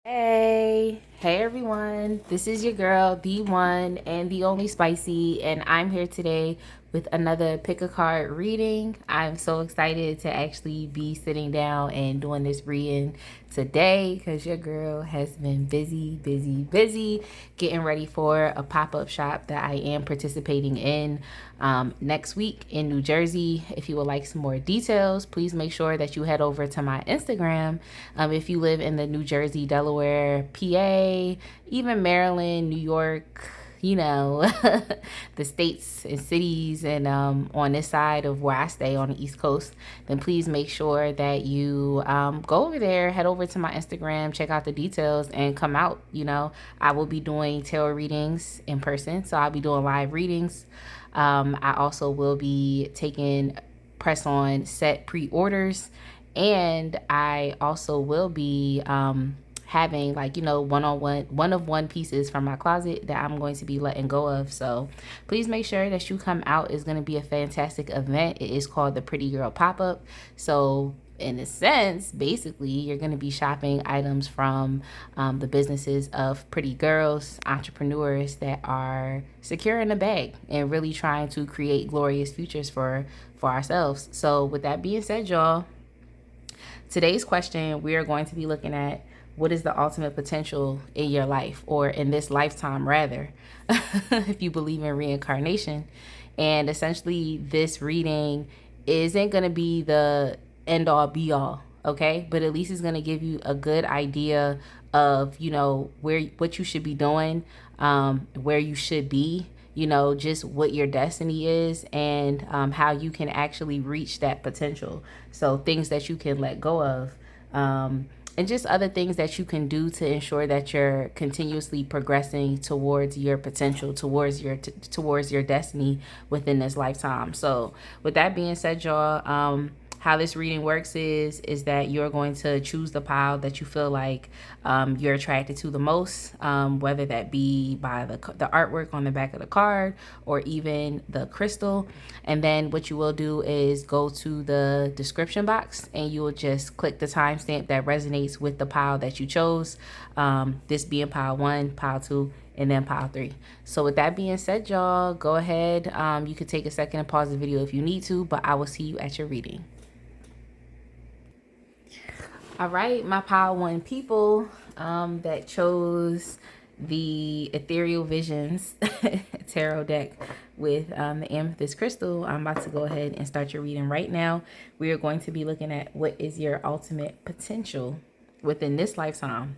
Hey everyone, this is your girl, the one and the only Spicy, and I'm here today with another pick a card reading. I'm so excited to actually be sitting down and doing this reading today because your girl has been busy getting ready for a pop-up shop that I am participating in next week in New Jersey. If you would like some more details, please make sure that you head over to my Instagram. If you live in the New Jersey, Delaware, PA, even Maryland, New York, you know, the states and cities, and on this side of where I stay on the East Coast, then please make sure that you go over there, head over to my Instagram, check out the details, and come out. I will be doing tarot readings in person, so I'll be doing live readings. I also will be taking press on set pre-orders, and I also will be having one-on-one pieces from my closet that I'm going to be letting go of. So please make sure that you come out. It's going to be a fantastic event. It is called the Pretty Girl Pop-Up. So in a sense, basically, you're going to be shopping items from the businesses of pretty girls, entrepreneurs that are secure in the bag and really trying to create glorious futures for ourselves. So with that being said, y'all, today's question, we are going to be looking at what is the ultimate potential in your life, or in this lifetime, rather, if you believe in reincarnation. And essentially, this reading isn't going to be the end all be all, okay? But at least it's going to give you a good idea of, what you should be doing, where you should be, just what your destiny is, and how you can actually reach that potential. So things that you can let go of, and just other things that you can do to ensure that you're continuously progressing towards your potential, towards your destiny within this lifetime. So with that being said, y'all, how this reading works is that you're going to choose the pile that you feel like you're attracted to the most, whether that be by the artwork on the back of the card or even the crystal. And then what you will do is go to the description box and you will just click the timestamp that resonates with the pile that you chose, this being pile 1, pile 2, and then pile 3. So with that being said, y'all, go ahead. You could take a second and pause the video if you need to, but I will see you at your reading. All right, my pile 1 people that chose the Ethereal Visions tarot deck with the amethyst crystal, I'm about to go ahead and start your reading right now. We are going to be looking at what is your ultimate potential within this lifetime.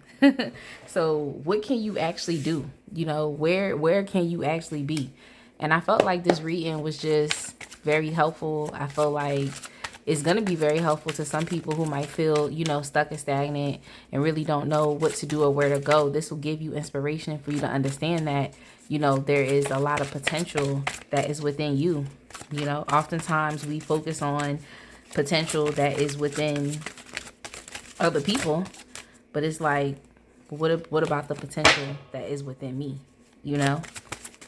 So what can you actually do? Where can you actually be? And I felt like this reading was just very helpful. I feel like it's going to be very helpful to some people who might feel, stuck and stagnant and really don't know what to do or where to go. This will give you inspiration for you to understand that, there is a lot of potential that is within you. Oftentimes we focus on potential that is within other people, but it's like, what about the potential that is within me,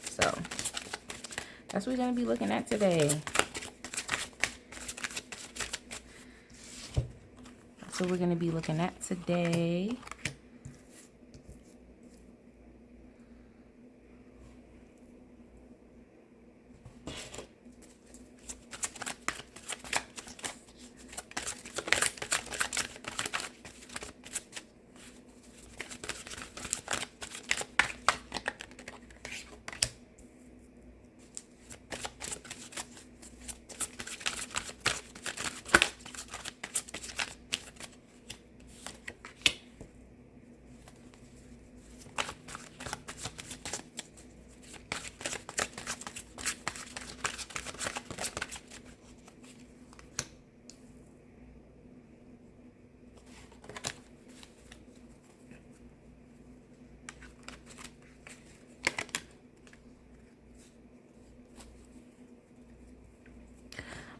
So that's what we're going to be looking at today. So we're going to be looking at today.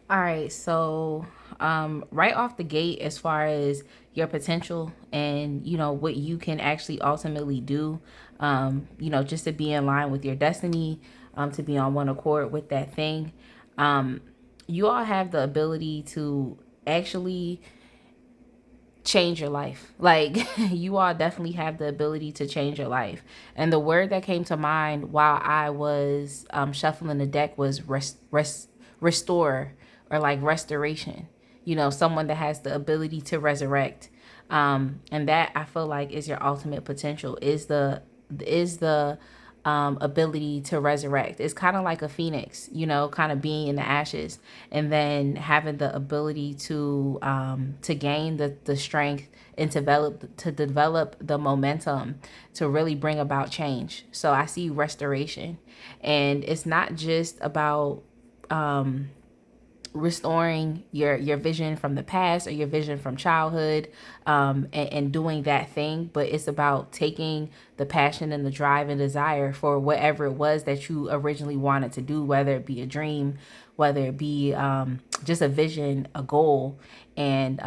All right, so right off the gate, as far as your potential and what you can actually ultimately do, just to be in line with your destiny, to be on one accord with that thing, you all have the ability to actually change your life. Like you all definitely have the ability to change your life. And the word that came to mind while I was shuffling the deck was restore, or like restoration. You know, someone that has the ability to resurrect. And that, I feel like, is your ultimate potential, is the ability to resurrect. It's kind of like a phoenix, you know, kind of being in the ashes, and then having the ability to gain the strength and to develop the momentum to really bring about change. So I see restoration, and it's not just about restoring your vision from the past or your vision from childhood, and doing that thing, but it's about taking the passion and the drive and desire for whatever it was that you originally wanted to do, whether it be a dream, whether it be just a vision, a goal, and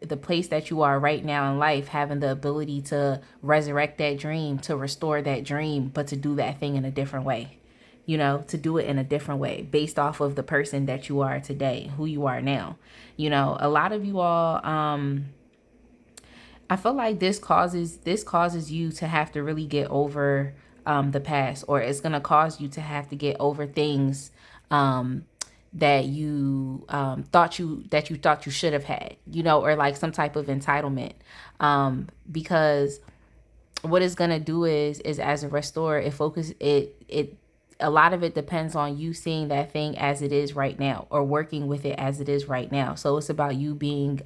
the place that you are right now in life, having the ability to resurrect that dream, to restore that dream, but to do that thing in a different way. You know, to do it in a different way based off of the person that you are today, who you are now. You know, a lot of you all, I feel like this causes you to have to really get over the past, or it's gonna cause you to have to get over things that you thought you should have had, you know, or like some type of entitlement, because what it's gonna do is as a restorer, it a lot of it depends on you seeing that thing as it is right now, or working with it as it is right now. So it's about you being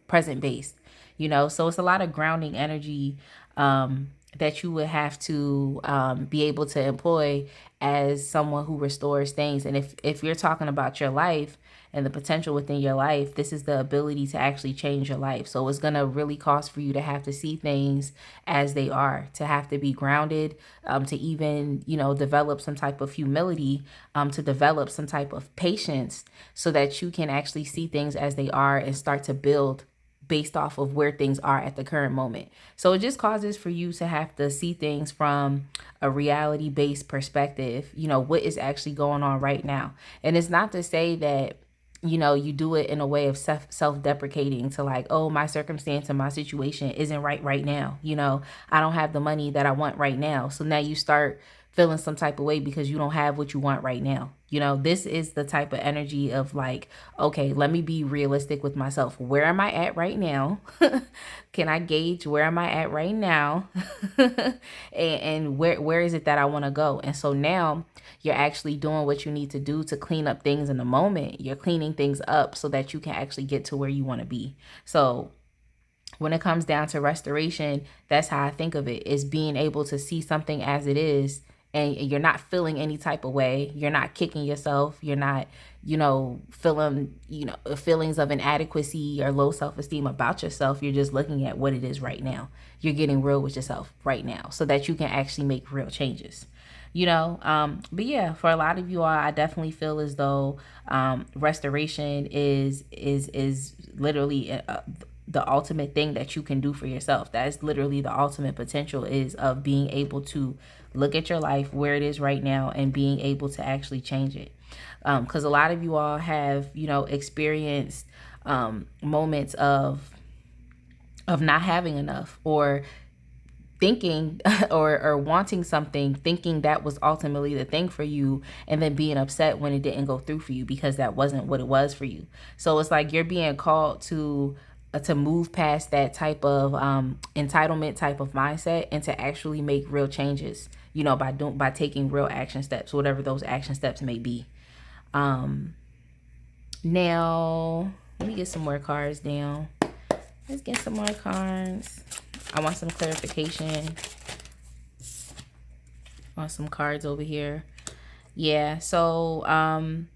present based, you know. So it's a lot of grounding energy that you would have to be able to employ as someone who restores things. And if you're talking about your life and the potential within your life, this is the ability to actually change your life. So it's going to really cost for you to have to see things as they are, to have to be grounded, to even, you know, develop some type of humility, to develop some type of patience, so that you can actually see things as they are and start to build based off of where things are at the current moment. So it just causes for you to have to see things from a reality based perspective, you know, what is actually going on right now. And it's not to say that, you know, you do it in a way of self-deprecating, to like, oh, my circumstance and my situation isn't right now. You know, I don't have the money that I want right now. So now you start feeling some type of way because you don't have what you want right now. You know, this is the type of energy of like, okay, let me be realistic with myself. Where am I at right now? Can I gauge where am I at right now? and where is it that I want to go? And so now you're actually doing what you need to do to clean up things in the moment. You're cleaning things up so that you can actually get to where you want to be. So when it comes down to restoration, that's how I think of it, is being able to see something as it is, and you're not feeling any type of way. You're not kicking yourself. You're not, you know, feeling, you know, feelings of inadequacy or low self-esteem about yourself. You're just looking at what it is right now. You're getting real with yourself right now so that you can actually make real changes. You know, but yeah, for a lot of you all, I definitely feel as though restoration is literally the ultimate thing that you can do for yourself. That's literally the ultimate potential, is of being able to look at your life where it is right now and being able to actually change it. Because a lot of you all have, you know, experienced moments of not having enough, or thinking or wanting something, thinking that was ultimately the thing for you, and then being upset when it didn't go through for you because that wasn't what it was for you. So it's like you're being called to move past that type of entitlement type of mindset, and to actually make real changes, you know, by taking real action steps, whatever those action steps may be. Now let me get some more cards down. Let's get some more cards. I want some clarification on some cards over here. Yeah, so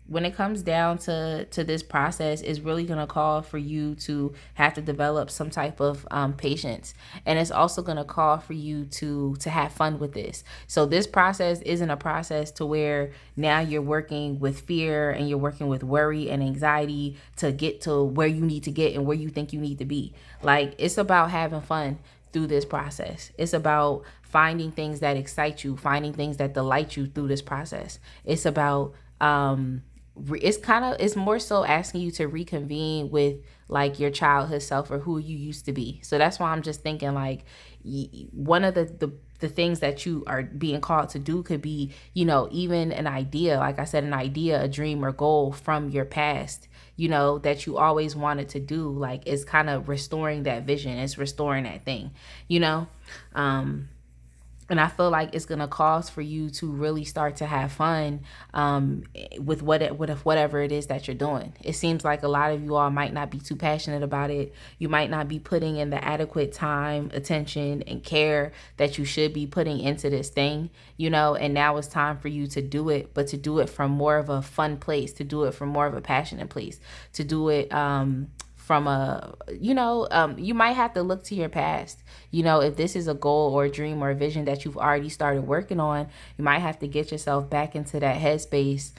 when it comes down to this process, is really going to call for you to have to develop some type of patience, and it's also going to call for you to have fun with this. So this process isn't a process to where now you're working with fear and you're working with worry and anxiety to get to where you need to get and where you think you need to be. Like, it's about having fun through this process. It's about finding things that excite you, finding things that delight you through this process. It's about it's more so asking you to reconvene with like your childhood self or who you used to be. So that's why I'm just thinking like one of the things that you are being called to do could be, even an idea, like I said, an idea, a dream or goal from your past, that you always wanted to do. Like it's kind of restoring that vision, it's restoring that thing, you know. And I feel like it's gonna cause for you to really start to have fun with whatever it is that you're doing. It seems like a lot of you all might not be too passionate about it. You might not be putting in the adequate time, attention, and care that you should be putting into this thing, And now it's time for you to do it, but to do it from more of a fun place, to do it from more of a passionate place, to do it from you might have to look to your past. If this is a goal or a dream or a vision that you've already started working on, you might have to get yourself back into that headspace,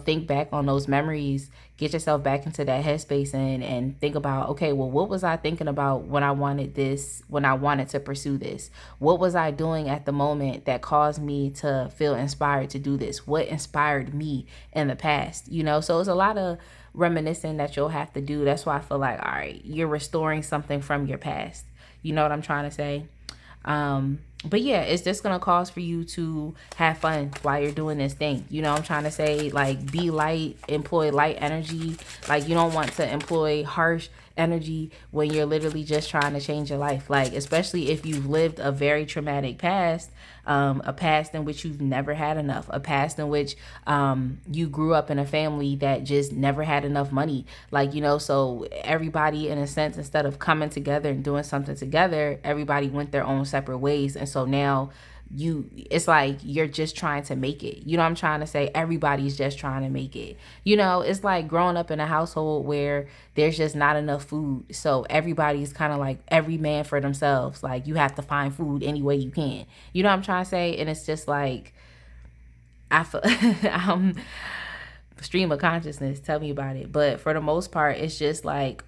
think back on those memories, get yourself back into that headspace and think about, okay, well, what was I thinking about when I wanted this, when I wanted to pursue this? What was I doing at the moment that caused me to feel inspired to do this? What inspired me in the past? So it's a lot of reminiscing that you'll have to do. That's why I feel like, all right, you're restoring something from your past. You know what I'm trying to say? But yeah, it's just gonna cause for you to have fun while you're doing this thing. I'm trying to say, like, be light, employ light energy. Like, you don't want to employ harsh energy when you're literally just trying to change your life. Like, especially if you've lived a very traumatic past, a past in which you've never had enough, a past in which you grew up in a family that just never had enough money. Like, so everybody, in a sense, instead of coming together and doing something together, everybody went their own separate ways. And so now it's like you're just trying to make it. I'm trying to say? Everybody's just trying to make it. It's like growing up in a household where there's just not enough food. So everybody's kind of like every man for themselves. Like, you have to find food any way you can. You know what I'm trying to say? And it's just like, I feel stream of consciousness, tell me about it. But for the most part, it's just like,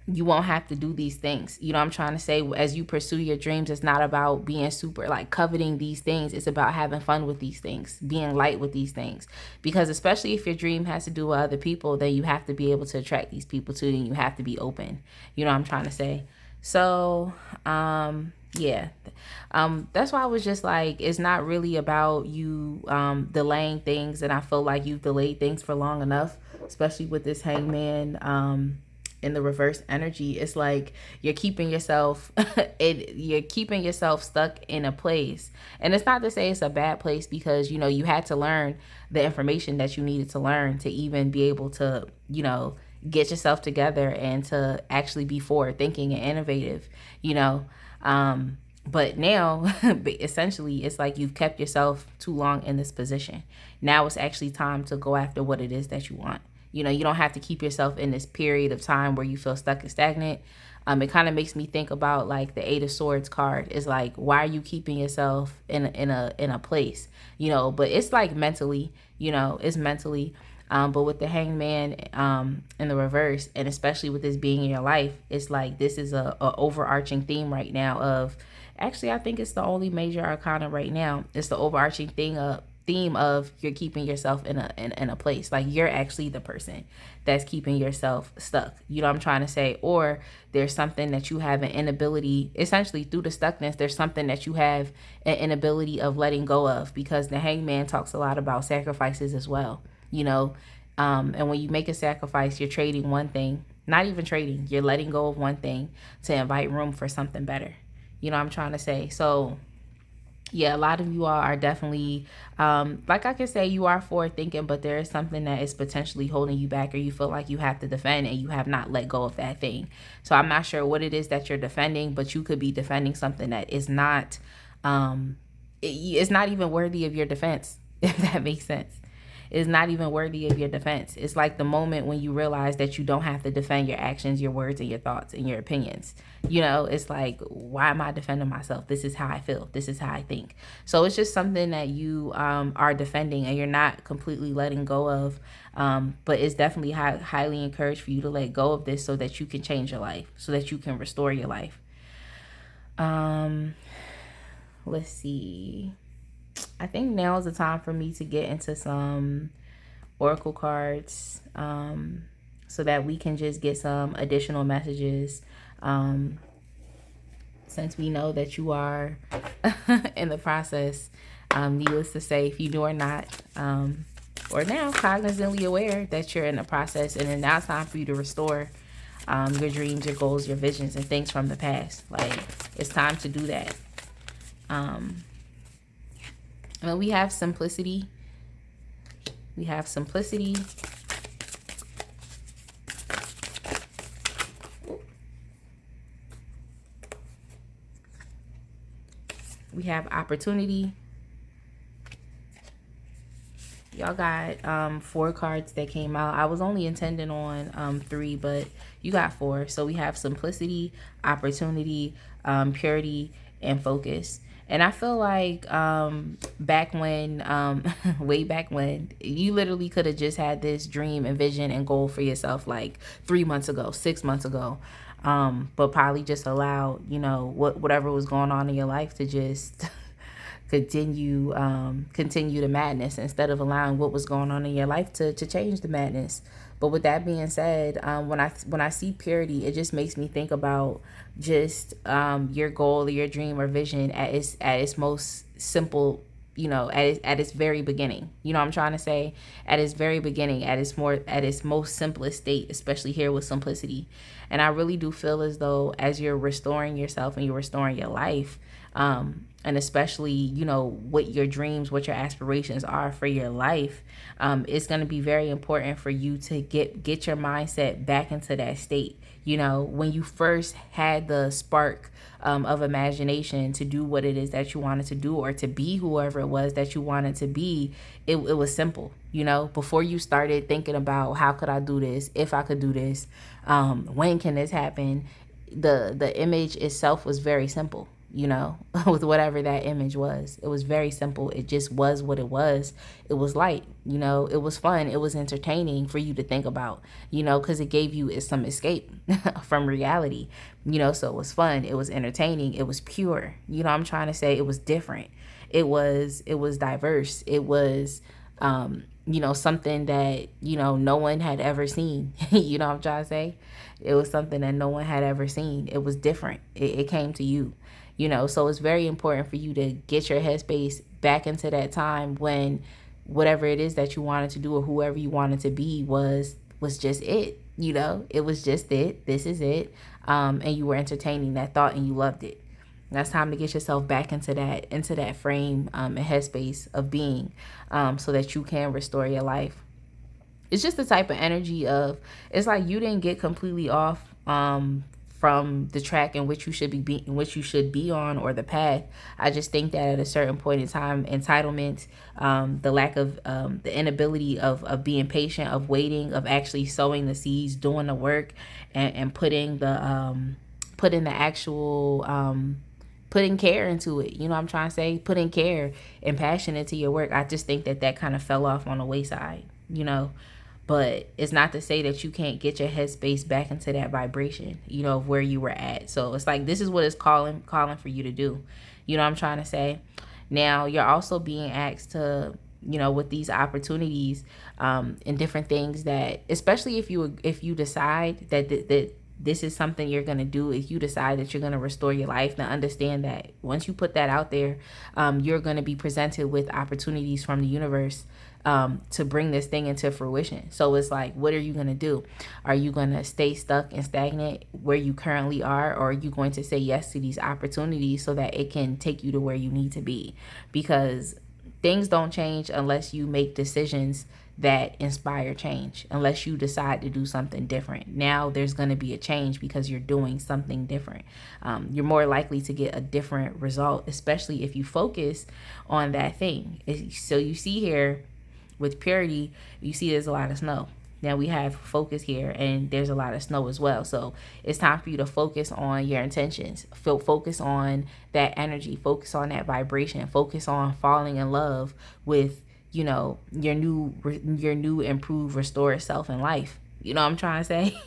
you won't have to do these things. I'm trying to say, as you pursue your dreams, it's not about being super like coveting these things. It's about having fun with these things, being light with these things. Because especially if your dream has to do with other people, then you have to be able to attract these people too, and you have to be open. You know what I'm trying to say? So, yeah. That's why I was just like, it's not really about you delaying things. And I feel like you've delayed things for long enough, especially with this hangman in the reverse energy. It's like you're keeping yourself stuck in a place. And it's not to say it's a bad place, because you had to learn the information that you needed to learn to even be able to get yourself together and to actually be forward thinking and innovative. But now essentially it's like you've kept yourself too long in this position. Now it's actually time to go after what it is that you want. You don't have to keep yourself in this period of time where you feel stuck and stagnant. It kind of makes me think about like the Eight of Swords card. Is like, why are you keeping yourself in a place? But it's like mentally. It's mentally. But with the hangman in the reverse, and especially with this being in your life, it's like this is a overarching theme right now of, actually I think it's the only major arcana right now. It's the overarching theme of you're keeping yourself in a place. Like, you're actually the person that's keeping yourself stuck. You know what I'm trying to say? Or there's something that you have an inability, essentially through the stuckness, there's something that you have an inability of letting go of, because the hangman talks a lot about sacrifices as well. And when you make a sacrifice, you're trading one thing, not even trading, you're letting go of one thing to invite room for something better. You know what I'm trying to say? So yeah, a lot of you all are definitely, like I can say, you are forward thinking, but there is something that is potentially holding you back, or you feel like you have to defend and you have not let go of that thing. So I'm not sure what it is that you're defending, but you could be defending something that is not, it's not even worthy of your defense, if that makes sense. Is not even worthy of your defense. It's like the moment when you realize that you don't have to defend your actions, your words, and your thoughts and your opinions. It's like, why am I defending myself? This is how I feel. This is how I think. So it's just something that you are defending and you're not completely letting go of. But it's definitely highly encouraged for you to let go of this so that you can change your life, so that you can restore your life. Let's see. I think now is the time for me to get into some oracle cards, so that we can just get some additional messages, since we know that you are in the process, needless to say, if you do or not, or now cognizantly aware that you're in the process, and then now it's time for you to restore your dreams, your goals, your visions, and things from the past. Like, it's time to do that. And we have simplicity. We have simplicity. We have opportunity. Y'all got 4 cards that came out. I was only intending on 3, but you got 4. So we have simplicity, opportunity, purity, and focus. And I feel like back when, way back when, you literally could have just had this dream and vision and goal for yourself like 3 months ago, 6 months ago. But probably just allowed, whatever was going on in your life to just continue the madness, instead of allowing what was going on in your life to change the madness. But with that being said, when I see purity, it just makes me think about just your goal or your dream or vision at its most simple, at its very beginning. You know what I'm trying to say? At its very beginning, at its most simplest state, especially here with simplicity. And I really do feel as though as you're restoring yourself and you're restoring your life, and especially, what your dreams, what your aspirations are for your life, it's going to be very important for you to get your mindset back into that state. When you first had the spark of imagination to do what it is that you wanted to do, or to be whoever it was that you wanted to be, it was simple. Before you started thinking about how could I do this, if I could do this, when can this happen, the image itself was very simple. With whatever that image was, it was very simple. It just was what it was. It was light, it was fun. It was entertaining for you to think about, because it gave you some escape from reality, so it was fun. It was entertaining. It was pure. I'm trying to say it was different. It was diverse. It was, something that, no one had ever seen. You know what I'm trying to say? It was something that no one had ever seen. It was different. It came to you. So it's very important for you to get your headspace back into that time when whatever it is that you wanted to do or whoever you wanted to be was just it. It was just it. This is it. And you were entertaining that thought and you loved it. And that's time to get yourself back into that frame and headspace of being, so that you can restore your life. It's just the type of energy of, it's like you didn't get completely off from the track in which you should be on, or the path. I just think that at a certain point in time, entitlement, the lack of the inability of being patient, of waiting, of actually sowing the seeds, doing the work, and putting the actual putting care into it. I'm trying to say, putting care and passion into your work. I just think that kind of fell off on the wayside. But it's not to say that you can't get your headspace back into that vibration, of where you were at. So it's like, this is what it's calling for you to do. What I'm trying to say? Now, you're also being asked to, with these opportunities, and different things that, especially if you decide that this is something you're going to do, if you decide that you're going to restore your life, now understand that once you put that out there, you're going to be presented with opportunities from the universe to bring this thing into fruition. So it's like, what are you going to do? Are you going to stay stuck and stagnant where you currently are? Or are you going to say yes to these opportunities so that it can take you to where you need to be? Because things don't change unless you make decisions that inspire change, unless you decide to do something different. Now there's going to be a change because you're doing something different. You're more likely to get a different result, especially if you focus on that thing. So you see here, with purity, you see there's a lot of snow. Now we have focus here, and there's a lot of snow as well. So it's time for you to focus on your intentions. Focus on that energy. Focus on that vibration. Focus on falling in love with, your new improved, restored self in life. You know what I'm trying to say?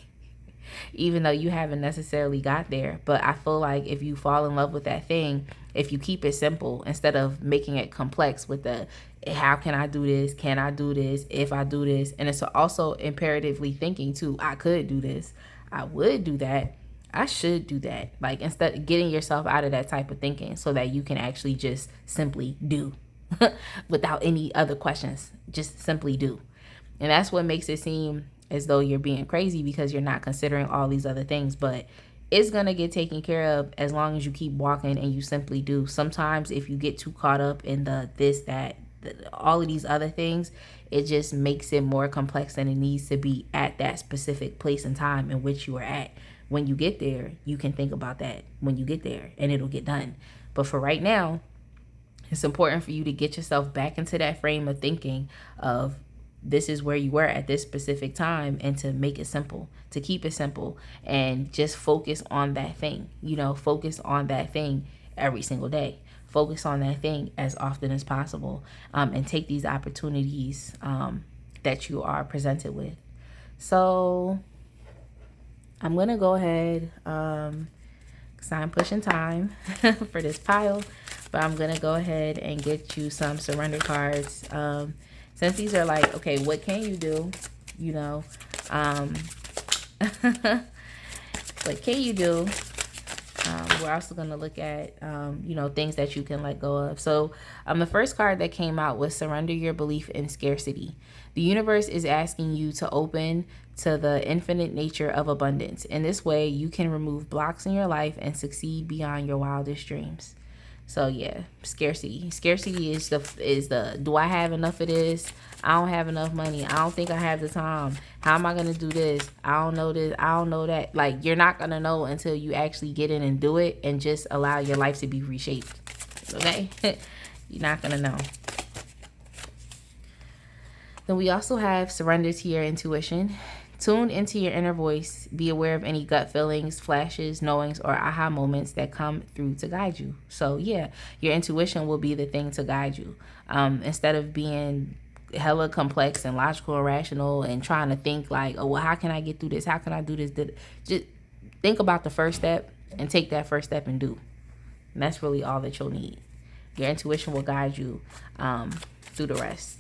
Even though you haven't necessarily got there. But I feel like if you fall in love with that thing, if you keep it simple instead of making it complex with the how can I do this? Can I do this? If I do this? And it's also imperatively thinking too, I could do this. I would do that. I should do that. Like, instead of getting yourself out of that type of thinking so that you can actually just simply do without any other questions. Just simply do. And that's what makes it seem as though you're being crazy, because you're not considering all these other things. But it's going to get taken care of as long as you keep walking and you simply do. Sometimes if you get too caught up in the this, that, all of these other things, it just makes it more complex than it needs to be at that specific place and time in which you are at. When you get there, you can think about that when you get there, and it'll get done. But for right now, it's important for you to get yourself back into that frame of thinking of this is where you were at this specific time, and to make it simple, to keep it simple, and just focus on that thing. Focus on that thing every single day. Focus on that thing as often as possible, and take these opportunities that you are presented with. So I'm going to go ahead, because I'm pushing time for this pile, but I'm going to go ahead and get you some surrender cards. Since these are like, okay, what can you do? What can you do? We're also going to look at, things that you can let go of. So the first card that came out was surrender your belief in scarcity. The universe is asking you to open to the infinite nature of abundance. In this way, you can remove blocks in your life and succeed beyond your wildest dreams. So yeah, scarcity. Scarcity is the do I have enough of this? I don't have enough money. I don't think I have the time. How am I going to do this? I don't know this. I don't know that. Like, you're not going to know until you actually get in and do it, and just allow your life to be reshaped. Okay? You're not going to know. Then we also have surrender to your intuition. Tune into your inner voice. Be aware of any gut feelings, flashes, knowings, or aha moments that come through to guide you. So yeah, your intuition will be the thing to guide you. Instead of being hella complex and logical and rational and trying to think like, oh, well, how can I get through this? How can I do this? Just think about the first step and take that first step and do. And that's really all that you'll need. Your intuition will guide you through the rest.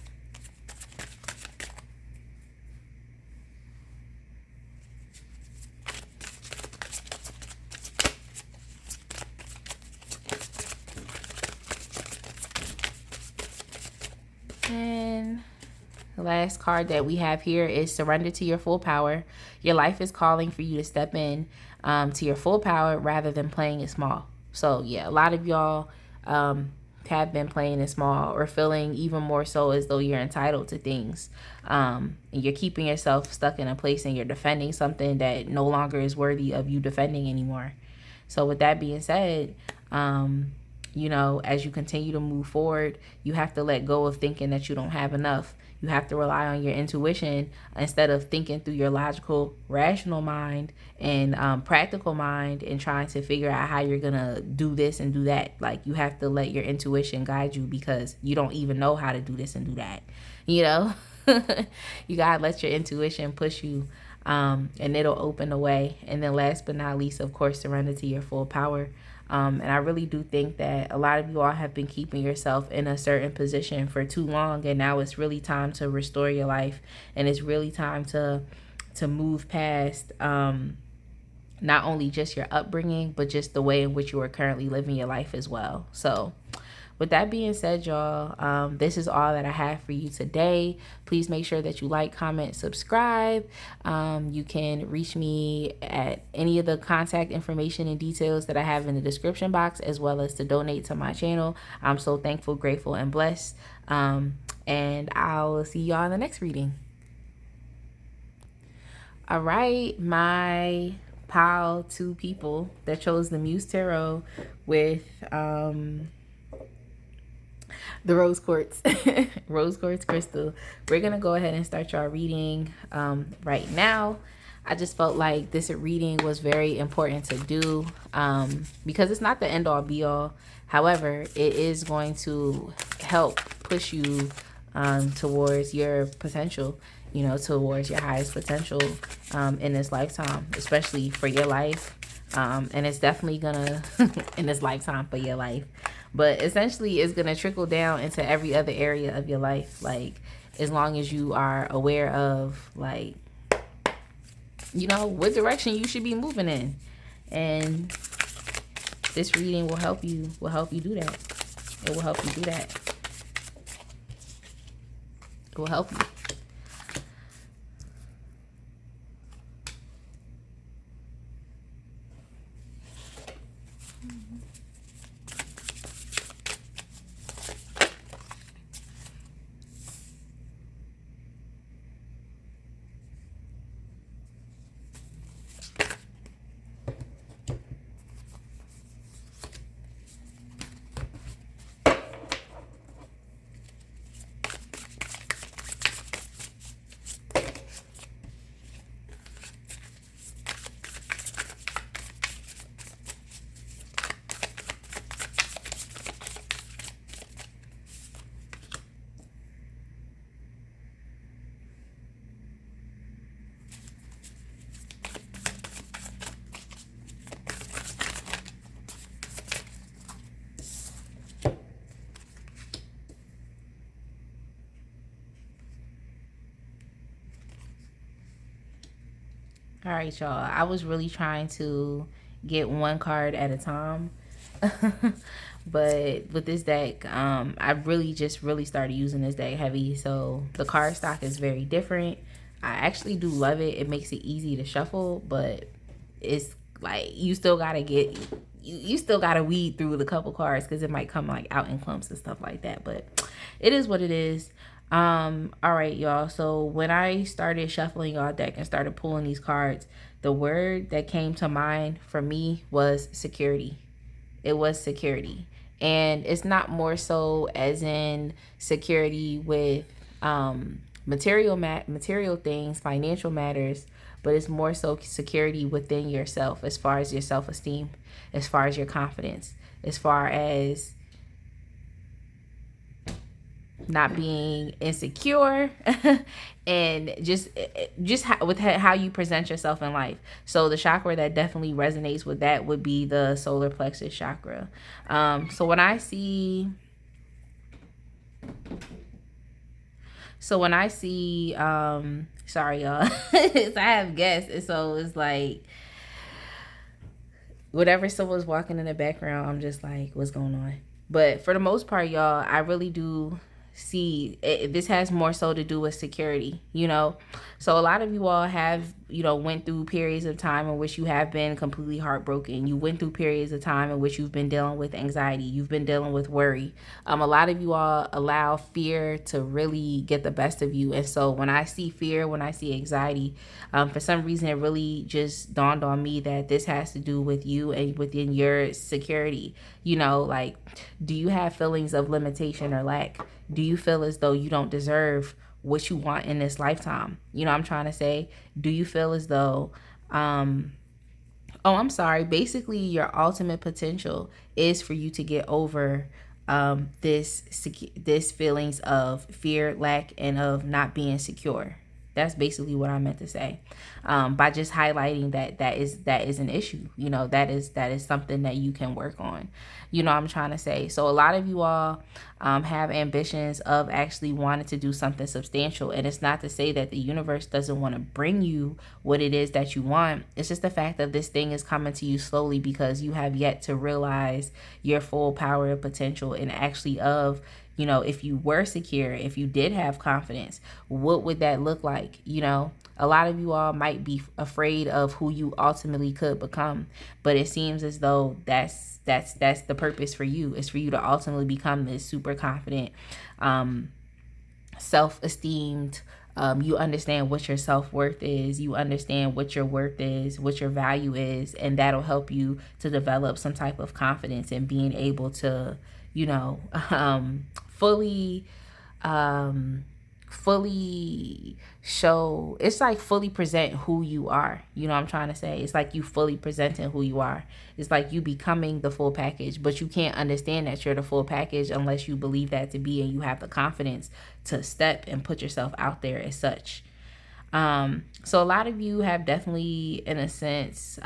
And the last card that we have here is surrender to your full power. Your life is calling for you to step in to your full power rather than playing it small. So yeah, a lot of y'all have been playing it small, or feeling even more so as though you're entitled to things. And you're keeping yourself stuck in a place, and you're defending something that no longer is worthy of you defending anymore. So with that being said, as you continue to move forward, you have to let go of thinking that you don't have enough. You have to rely on your intuition instead of thinking through your logical, rational mind and practical mind, and trying to figure out how you're going to do this and do that. Like, you have to let your intuition guide you, because you don't even know how to do this and do that. You got to let your intuition push you, and it'll open the way. And then last but not least, of course, surrender to your full power. And I really do think that a lot of you all have been keeping yourself in a certain position for too long, and now it's really time to restore your life, and it's really time to move past not only just your upbringing, but just the way in which you are currently living your life as well. So with that being said, y'all, this is all that I have for you today. Please make sure that you like, comment, subscribe. You can reach me at any of the contact information and details that I have in the description box, as well as to donate to my channel. I'm so thankful, grateful, and blessed. And I'll see y'all in the next reading. All right, my pile 2 people that chose the Muse Tarot with the rose quartz rose quartz crystal. We're gonna go ahead and start your reading right now. I just felt like this reading was very important to do because it's not the end all be all. However, it is going to help push you towards your potential, towards your highest potential in this lifetime, especially for your life, And it's definitely gonna in this lifetime for your life, but essentially it's gonna trickle down into every other area of your life, like as long as you are aware of, like, you know, what direction you should be moving in. And this reading will help you do that. It will help you do that. It will help you. All right, y'all. I was really trying to get one card at a time. But with this deck, I really started using this deck heavy. So the card stock is very different. I actually do love it. It makes it easy to shuffle, but it's like you still gotta get you still gotta weed through the couple cards because it might come like out in clumps and stuff like that. But it is what it is. All right, y'all. So when I started shuffling y'all deck and started pulling these cards, the word that came to mind for me was security. It was security. And it's not more so as in security with material things, financial matters, but it's more so security within yourself, as far as your self-esteem, as far as your confidence, as far as not being insecure and just with how you present yourself in life. So the chakra that definitely resonates with that would be the solar plexus chakra. So when I see sorry y'all, I have guests, and so it's like whatever someone's walking in the background, I'm just like, what's going on? But for the most part, y'all, I really do see this has more so to do with security, you know. So a lot of you all have, you know, went through periods of time in which you have been completely heartbroken. You went through periods of time in which you've been dealing with anxiety, you've been dealing with worry. A lot of you all allow fear to really get the best of you. And so when I see fear, when I see anxiety, for some reason it really just dawned on me that this has to do with you and within your security. You know, like, do you have feelings of limitation or lack? Do you feel as though you don't deserve what you want in this lifetime? You know what I'm trying to say? Do you feel as though, basically your ultimate potential is for you to get over this feelings of fear, lack, and of not being secure. That's basically what I meant to say, by just highlighting that is an issue. You know, that is something that you can work on. You know what I'm trying to say? So a lot of you all have ambitions of actually wanting to do something substantial. And it's not to say that the universe doesn't want to bring you what it is that you want. It's just the fact that this thing is coming to you slowly because you have yet to realize your full power of potential, and actually of, you know, if you were secure, if you did have confidence, what would that look like? You know, a lot of you all might be afraid of who you ultimately could become, but it seems as though that's the purpose for you. It's for you to ultimately become this super confident, self-esteemed, you understand what your self-worth is, you understand what your worth is, what your value is, and that'll help you to develop some type of confidence in being able to, you know, fully show, it's like fully present who you are. You know what I'm trying to say? It's like you fully presenting who you are. It's like you becoming the full package, but you can't understand that you're the full package unless you believe that to be, and you have the confidence to step and put yourself out there as such. So a lot of you have definitely, in a sense,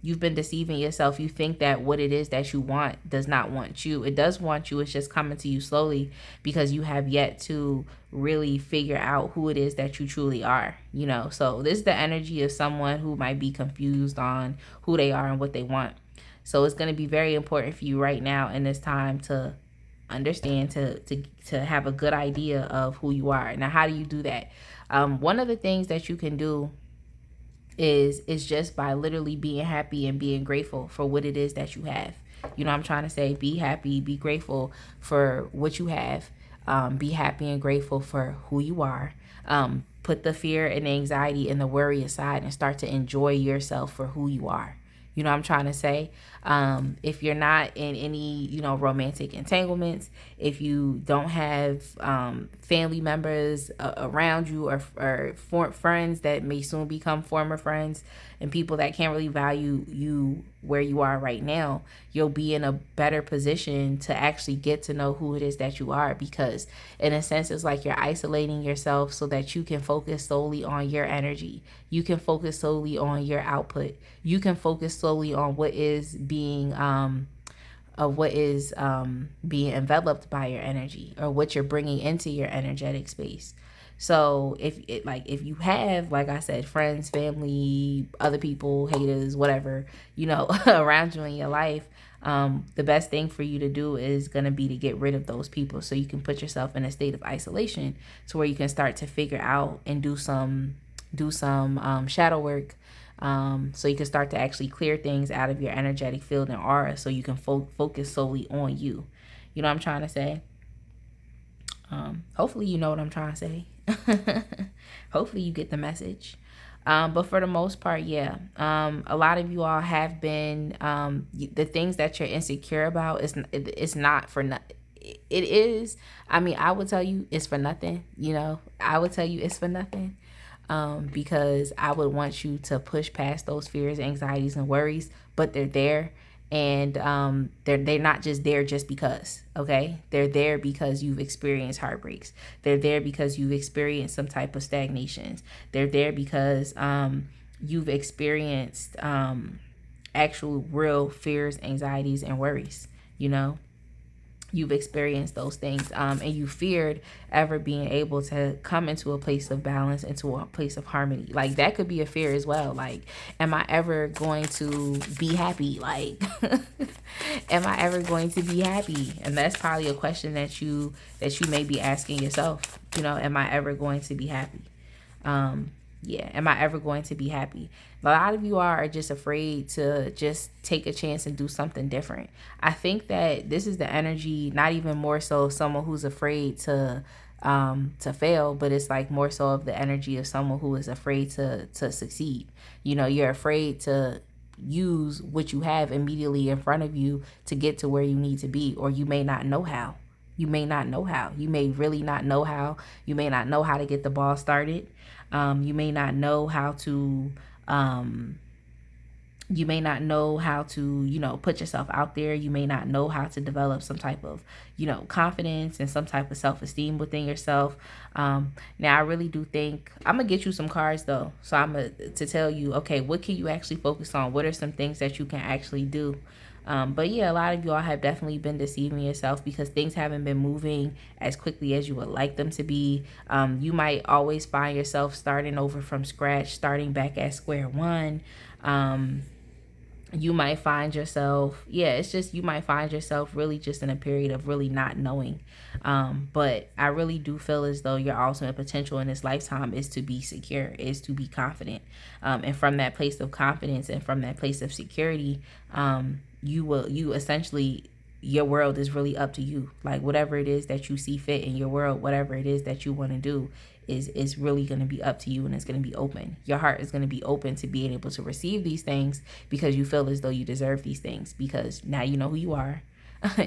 you've been deceiving yourself. You think that what it is that you want does not want you. It does want you. It's just coming to you slowly because you have yet to really figure out who it is that you truly are, you know. So this is the energy of someone who might be confused on who they are and what they want. So it's going to be very important for you right now in this time to understand, to have a good idea of who you are. Now, how do you do that? One of the things that you can do is just by literally being happy and being grateful for what it is that you have. You know what I'm trying to say? Be happy, be grateful for what you have. Be happy and grateful for who you are. Put the fear and the anxiety and the worry aside and start to enjoy yourself for who you are. You know what I'm trying to say? If you're not in any, romantic entanglements, if you don't have family members around you, or friends that may soon become former friends, and people that can't really value you where you are right now, you'll be in a better position to actually get to know who it is that you are, because in a sense it's like you're isolating yourself so that you can focus solely on your energy. You can focus solely on your output. You can focus solely on what is being being enveloped by your energy, or what you're bringing into your energetic space. So if you have, like I said, friends, family, other people, haters, whatever, around you in your life, the best thing for you to do is going to be to get rid of those people, so you can put yourself in a state of isolation to where you can start to figure out and do some shadow work, so you can start to actually clear things out of your energetic field and aura, so you can focus solely on you. You know what I'm trying to say? Hopefully you know what I'm trying to say. Hopefully you get the message. But for the most part, yeah. A lot of you all have been, the things that you're insecure about, it's not for nothing. It is. I mean, I would tell you it's for nothing. I would tell you it's for nothing. Because I would want you to push past those fears, anxieties, and worries, but they're there. And they're not just there just because, okay? They're there because you've experienced heartbreaks. They're there because you've experienced some type of stagnations. They're there because you've experienced actual real fears, anxieties, and worries. You've experienced those things, and you feared ever being able to come into a place of balance, into a place of harmony. Like, that could be a fear as well. Like, am I ever going to be happy? Like, am I ever going to be happy? And that's probably a question that you may be asking yourself. Am I ever going to be happy? Am I ever going to be happy? A lot of you are just afraid to just take a chance and do something different. I think that this is the energy, not even more so someone who's afraid to fail, but it's like more so of the energy of someone who is afraid to succeed. You're afraid to use what you have immediately in front of you to get to where you need to be, or you may not know how. You may not know how. You may really not know how. You may not know how to get the ball started. You may not know how to put yourself out there. You may not know how to develop some type of, confidence and some type of self-esteem within yourself. Now, I really do think I'm going to get you some cards though. So I'm going to tell you, okay, what can you actually focus on? What are some things that you can actually do? But yeah, a lot of y'all have definitely been deceiving yourself because things haven't been moving as quickly as you would like them to be. You might always find yourself starting over from scratch, starting back at square one. You might find yourself, you might find yourself really just in a period of really not knowing. But I really do feel as though your ultimate potential in this lifetime is to be secure, is to be confident. And from that place of confidence and from that place of security, you essentially, your world is really up to you. Like, whatever it is that you see fit in your world, whatever it is that you want to do is really going to be up to you, and it's going to be open. Your heart is going to be open to being able to receive these things because you feel as though you deserve these things, because now you know who you are.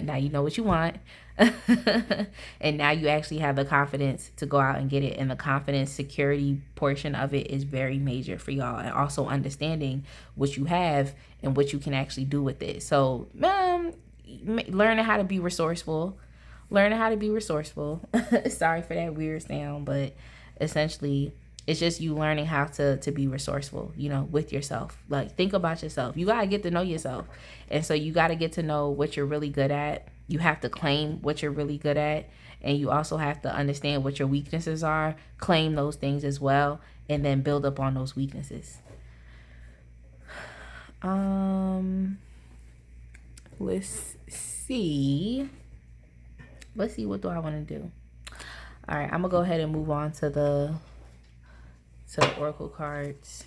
Now you know what you want. And now you actually have the confidence to go out and get it. And the confidence, security portion of it is very major for y'all. And also understanding what you have and what you can actually do with it. So learning how to be resourceful. Sorry for that weird sound, but essentially It's just you learning how to be resourceful, you know, with yourself. Like, think about yourself. You gotta get to know yourself. And so you gotta get to know what you're really good at. You have to claim what you're really good at. And you also have to understand what your weaknesses are, claim those things as well, and then build up on those weaknesses. Let's see. What do I want to do? All right, I'm gonna go ahead and move on to the oracle cards.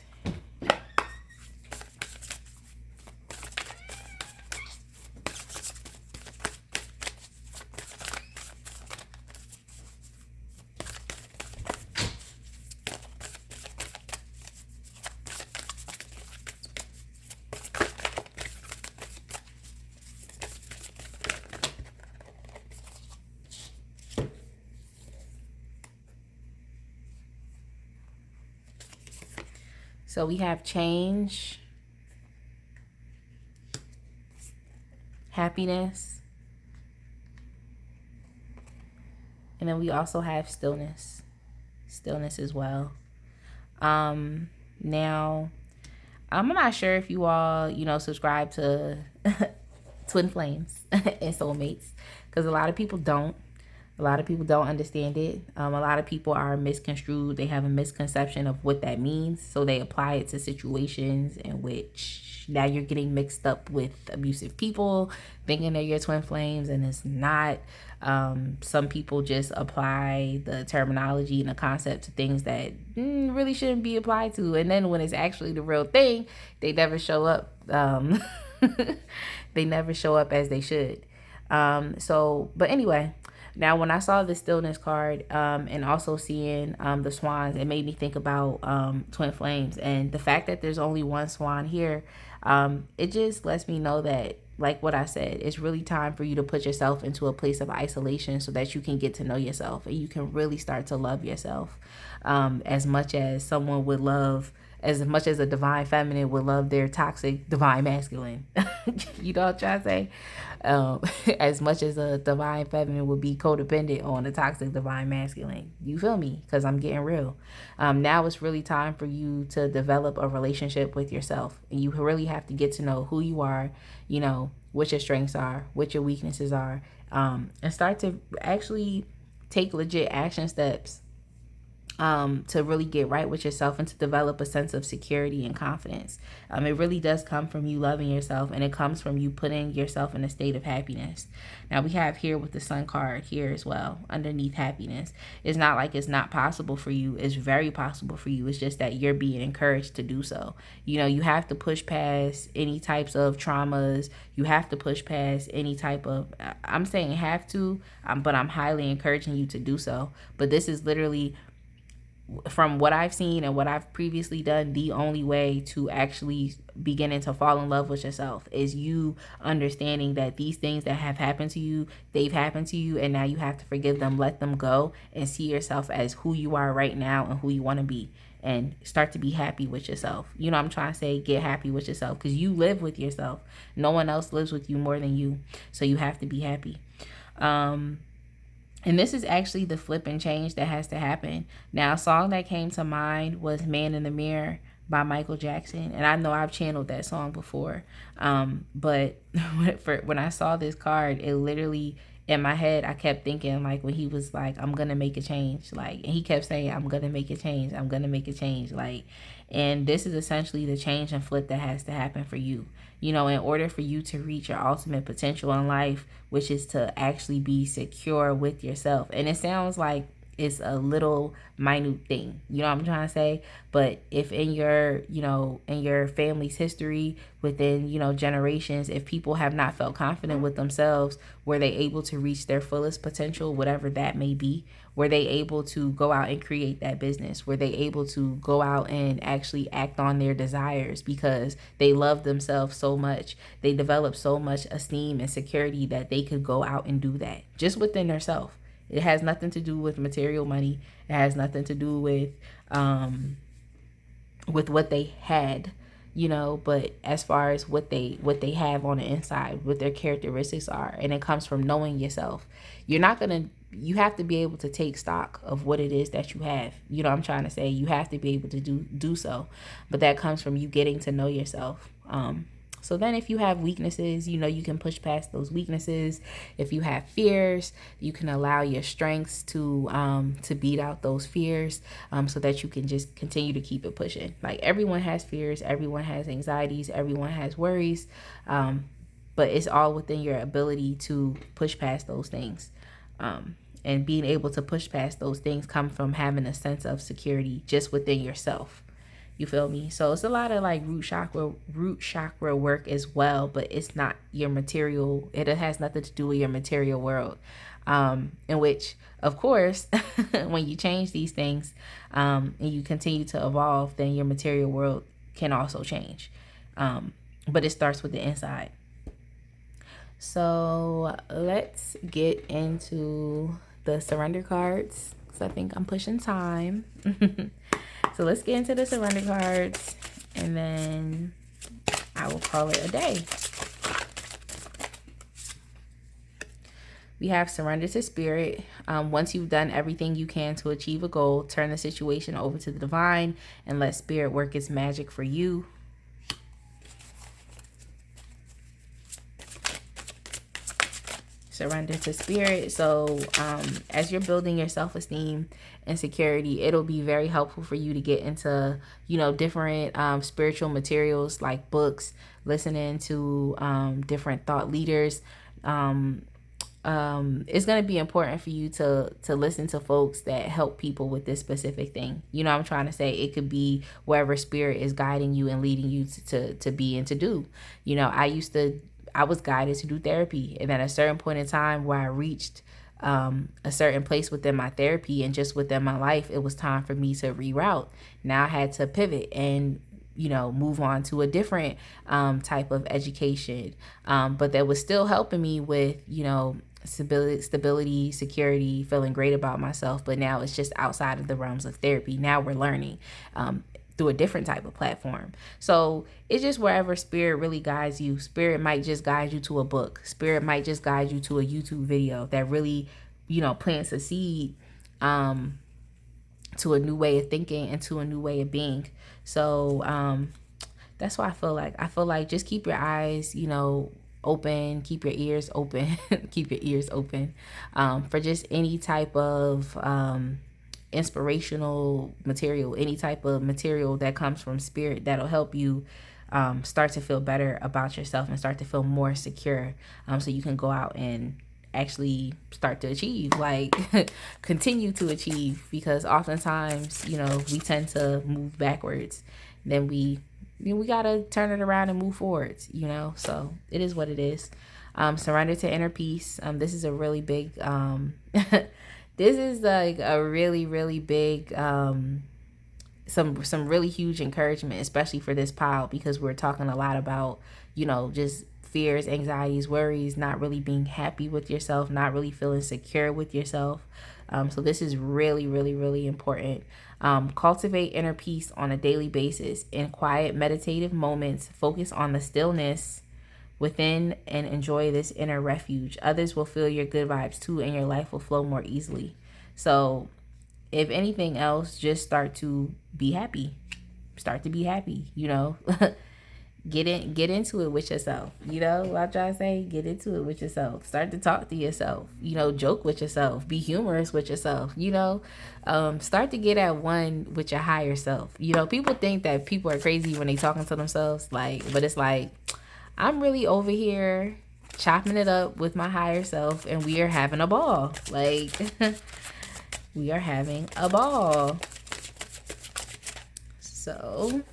So we have change, happiness, and then we also have stillness as well. Now, I'm not sure if you all, you know, subscribe to twin flames and soulmates, because a lot of people don't. A lot of people don't understand it. A lot of people are misconstrued. They have a misconception of what that means. So they apply it to situations in which now you're getting mixed up with abusive people, thinking they're your twin flames, and it's not. Some people just apply the terminology and the concept to things that really shouldn't be applied to. And then when it's actually the real thing, they never show up. They never show up as they should. But anyway, now, when I saw the stillness card and also seeing the swans, it made me think about twin flames. And the fact that there's only one swan here, it just lets me know that, like what I said, it's really time for you to put yourself into a place of isolation so that you can get to know yourself and you can really start to love yourself as much as someone would love, as much as a divine feminine would love their toxic divine masculine. You know what I'm trying to say? As much as a divine feminine would be codependent on a toxic divine masculine. You feel me? Because I'm getting real. Now it's really time for you to develop a relationship with yourself. And you really have to get to know who you are, you know, what your strengths are, what your weaknesses are, and start to actually take legit action steps to really get right with yourself and to develop a sense of security and confidence. It really does come from you loving yourself, and it comes from you putting yourself in a state of happiness. Now we have here with the sun card here as well, underneath happiness. It's not like it's not possible for you. It's very possible for you. It's just that you're being encouraged to do so. You know, you have to push past any types of traumas. You have to push past any type of, I'm saying have to, but I'm highly encouraging you to do so. But this is literally, from what I've seen and what I've previously done, the only way to actually beginning to fall in love with yourself is you understanding that these things that have happened to you, they've happened to you, and now you have to forgive them, let them go, and see yourself as who you are right now and who you want to be, and start to be happy with yourself. You know what I'm trying to say? Get happy with yourself, because you live with yourself. No one else lives with you more than you, so you have to be happy. And this is actually the flip and change that has to happen. Now, a song that came to mind was Man in the Mirror by Michael Jackson. And I know I've channeled that song before. But when I saw this card, it literally, in my head, I kept thinking, like, when he was like, I'm going to make a change. Like, and he kept saying, I'm going to make a change. I'm going to make a change. Like, and this is essentially the change and flip that has to happen for you. You know, in order for you to reach your ultimate potential in life, which is to actually be secure with yourself. And it sounds like it's a little minute thing, you know what I'm trying to say? But if in your, you know, in your family's history, within, you know, generations, if people have not felt confident with themselves, were they able to reach their fullest potential, whatever that may be? Were they able to go out and create that business? Were they able to go out and actually act on their desires because they love themselves so much? They developed so much esteem and security that they could go out and do that just within themselves. It has nothing to do with material money. It has nothing to do with what they had. you know, but as far as what they have on the inside, what their characteristics are, and it comes from knowing yourself. You have to be able to take stock of what it is that you have. You know what I'm trying to say? You have to be able to do so. But that comes from you getting to know yourself. So then if you have weaknesses, you know, you can push past those weaknesses. If you have fears, you can allow your strengths to beat out those fears, so that you can just continue to keep it pushing. Like, everyone has fears, everyone has anxieties, everyone has worries, but it's all within your ability to push past those things. And being able to push past those things come from having a sense of security just within yourself. You feel me? So it's a lot of like root chakra work as well, but it's not your material. It has nothing to do with your material world. In which, of course, when you change these things, and you continue to evolve, then your material world can also change. But it starts with the inside. So let's get into the surrender cards, because I think I'm pushing time. So let's get into the surrender cards, and then I will call it a day. We have surrender to spirit. Once you've done everything you can to achieve a goal, turn the situation over to the divine and let spirit work its magic for you. Surrender to spirit. So as you're building your self-esteem and security, it'll be very helpful for you to get into, you know, different spiritual materials like books, listening to different thought leaders. It's going to be important for you to listen to folks that help people with this specific thing. You know what I'm trying to say? It could be wherever spirit is guiding you and leading you to be and to do. You know, I was guided to do therapy, and at a certain point in time where I reached a certain place within my therapy and just within my life, it was time for me to reroute. Now I had to pivot and, you know, move on to a different type of education, but that was still helping me with, you know, stability, security, feeling great about myself. But now it's just outside of the realms of therapy. Now we're learning through a different type of platform. So it's just wherever spirit really guides you. Spirit might just guide you to a book. Spirit might just guide you to a YouTube video that really, you know, plants a seed to a new way of thinking and to a new way of being. So that's why I feel like just keep your eyes, you know, open, keep your ears open, keep your ears open for just any type of inspirational material, any type of material that comes from spirit that'll help you start to feel better about yourself and start to feel more secure, so you can go out and actually start to achieve, like continue to achieve, because oftentimes, you know, we tend to move backwards, then we gotta turn it around and move forwards, you know. So it is what it is. Surrender to inner peace. This is a really big this is like a really, really big, some really huge encouragement, especially for this pile, because we're talking a lot about, you know, just fears, anxieties, worries, not really being happy with yourself, not really feeling secure with yourself. So this is really, really, really important. Cultivate inner peace on a daily basis. In quiet, meditative moments, focus on the stillness within and enjoy this inner refuge. Others will feel your good vibes too, and your life will flow more easily. So if anything else, just start to be happy. Start to be happy, you know. Get into it with yourself. You know what I'm trying to say? Get into it with yourself. Start to talk to yourself. You know, joke with yourself. Be humorous with yourself. You know, start to get at one with your higher self. You know, people think that people are crazy when they talking to themselves. Like, but it's like, I'm really over here chopping it up with my higher self, and we are having a ball. Like, we are having a ball. So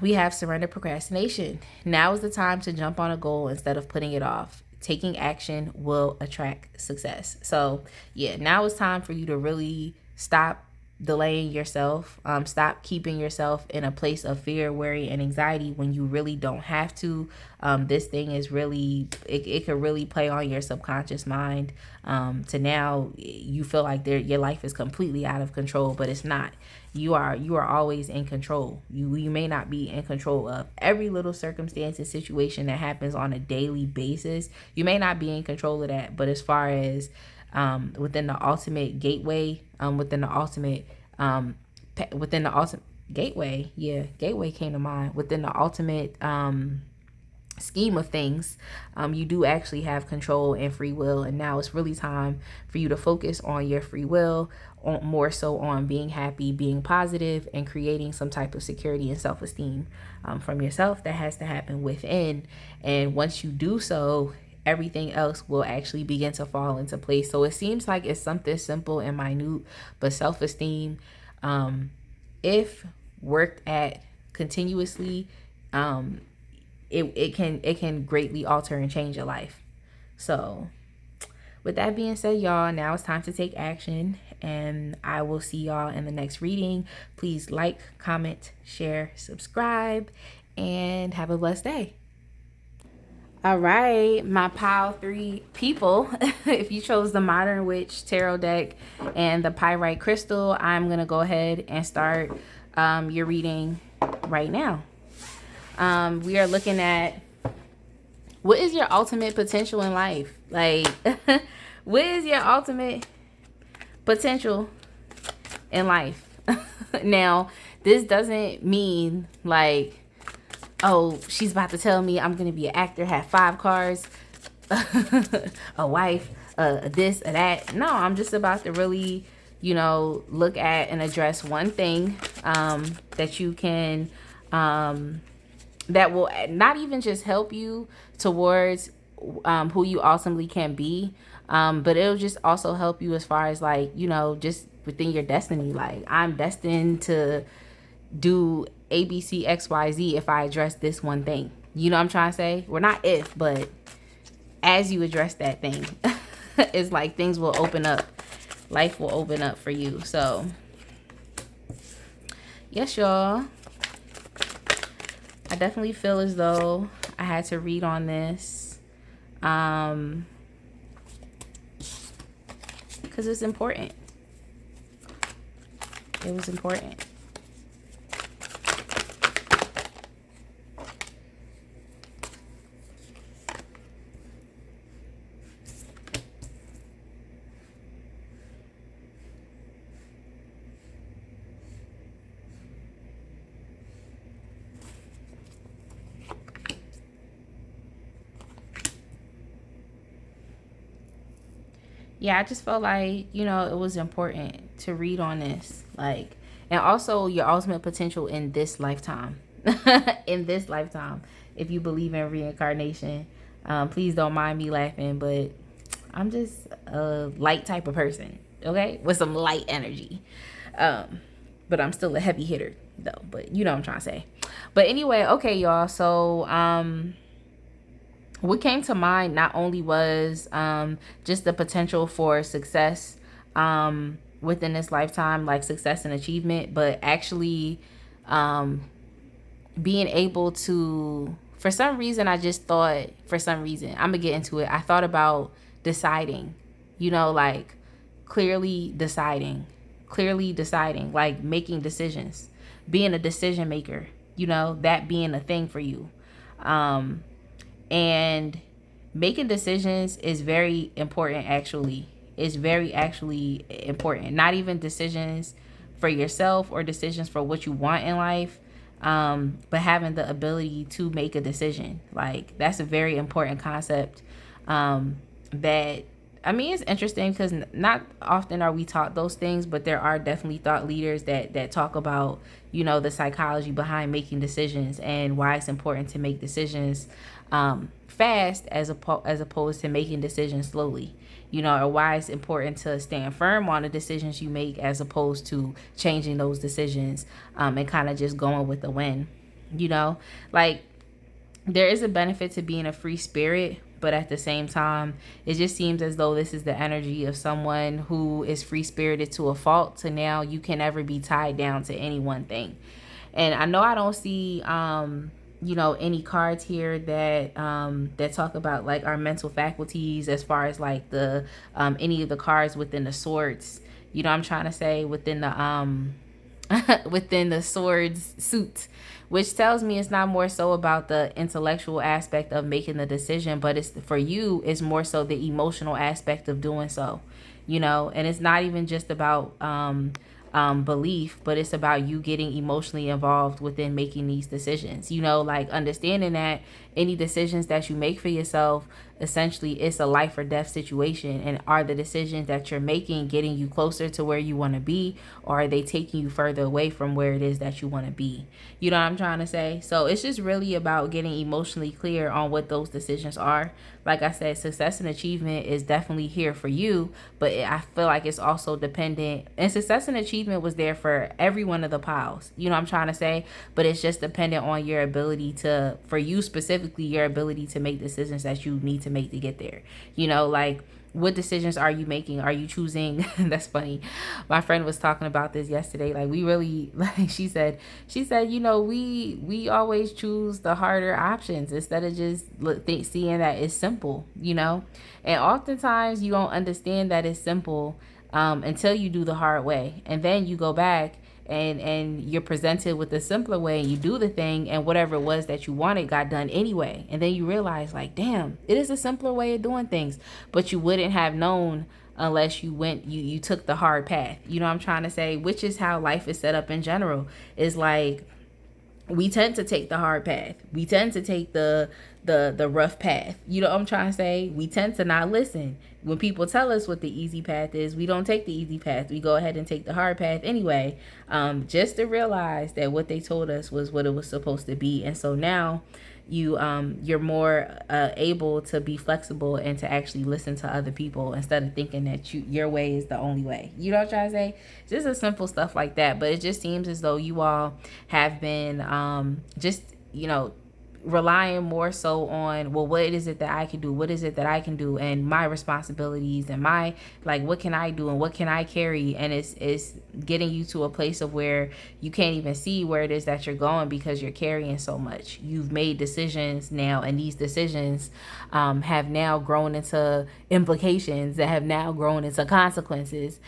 we have surrender procrastination. Now is the time to jump on a goal instead of putting it off. Taking action will attract success. So yeah, now it's time for you to really stop delaying yourself. Stop keeping yourself in a place of fear, worry, and anxiety when you really don't have to. This thing is really, it could really play on your subconscious mind, to now you feel like your life is completely out of control, but it's not. You are always in control. You may not be in control of every little circumstance and situation that happens on a daily basis. You may not be in control of that, but as far as within the ultimate gateway, within the ultimate gateway, gateway came to mind. Within the ultimate scheme of things, you do actually have control and free will, and now it's really time for you to focus on your free will, more so on being happy, being positive, and creating some type of security and self-esteem from yourself. That has to happen within, and once you do so, everything else will actually begin to fall into place. So it seems like it's something simple and minute, but self-esteem, if worked at continuously, it can greatly alter and change your life. So with that being said, y'all, now it's time to take action, and I will see y'all in the next reading. Please like, comment, share, subscribe, and have a blessed day. All right, my pile 3 people, if you chose the Modern Witch Tarot deck and the Pyrite Crystal, I'm going to go ahead and start your reading right now. We are looking at, what is your ultimate potential in life? Like, what is your ultimate potential in life? Now, this doesn't mean like, oh, she's about to tell me I'm going to be an actor, have 5 cars, a wife, this, or that. No, I'm just about to really, look at and address one thing that you can, that will not even just help you towards who you ultimately can be, but it'll just also help you as far as like, just within your destiny. Like, I'm destined to do ABC XYZ if I address this one thing. You know what I'm trying to say? Well, not if, but as you address that thing, it's like things will open up. Life will open up for you. So yes, y'all, I definitely feel as though I had to read on this because it's important. It was important. Yeah, I just felt like, it was important to read on this. Like, and also your ultimate potential in this lifetime. In this lifetime, if you believe in reincarnation. Please don't mind me laughing, but I'm just a light type of person, okay? With some light energy. But I'm still a heavy hitter, though. But you know what I'm trying to say. But anyway, okay, y'all. So, what came to mind not only was just the potential for success within this lifetime, like success and achievement, but actually being able to, for some reason, I'm gonna get into it. I thought about deciding, like clearly deciding, like making decisions, being a decision maker, that being a thing for you. And making decisions is very important, actually. It's very actually important. Not even decisions for yourself or decisions for what you want in life, but having the ability to make a decision. Like, that's a very important concept that, it's interesting because not often are we taught those things, but there are definitely thought leaders that talk about, the psychology behind making decisions and why it's important to make decisions fast as opposed to making decisions slowly, or why it's important to stand firm on the decisions you make as opposed to changing those decisions and kind of just going with the wind. Like, there is a benefit to being a free spirit but at the same time, it just seems as though this is the energy of someone who is free spirited to a fault, to now you can never be tied down to any one thing. And I know I don't see any cards here that talk about like our mental faculties, as far as like the any of the cards within the swords, I'm trying to say, within the within the swords suit, which tells me it's not more so about the intellectual aspect of making the decision, but it's, for you, it's more so the emotional aspect of doing so, and it's not even just about belief, but it's about you getting emotionally involved within making these decisions, like understanding that any decisions that you make for yourself, essentially it's a life or death situation. And are the decisions that you're making getting you closer to where you want to be, or are they taking you further away from where it is that you want to be? You know what I'm trying to say? So it's just really about getting emotionally clear on what those decisions are. Like I said, success and achievement is definitely here for you, but I feel like it's also dependent, and success and achievement was there for every one of the piles, you know what I'm trying to say? But it's just dependent on your ability to, for you specifically, your ability to make decisions that you need to make to get there. Like, what decisions are you making? Are you choosing? That's funny. My friend was talking about this yesterday. Like, we really, like, she said, we always choose the harder options instead of just seeing that it's simple, and oftentimes you don't understand that it's simple until you do the hard way. And then you go back and you're presented with the simpler way, and you do the thing, and whatever it was that you wanted got done anyway. And then you realize, like, damn, it is a simpler way of doing things, but you wouldn't have known unless you took the hard path. You know what I'm trying to say? Which is how life is set up in general. Is like, we tend to take the hard path. We tend to take the rough path. You know what I'm trying to say? We tend to not listen. When people tell us what the easy path is, we don't take the easy path. We go ahead and take the hard path anyway, just to realize that what they told us was what it was supposed to be. And so now you're more able to be flexible and to actually listen to other people instead of thinking that your way is the only way. You know what I'm trying to say? Just a simple stuff like that. But it just seems as though you all have been relying more so on, well, what is it that I can do? What is it that I can do? And my responsibilities and my, like, what can I do and what can I carry? And it's getting you to a place of where you can't even see where it is that you're going because you're carrying so much. You've made decisions now, and these decisions have now grown into implications that have now grown into consequences,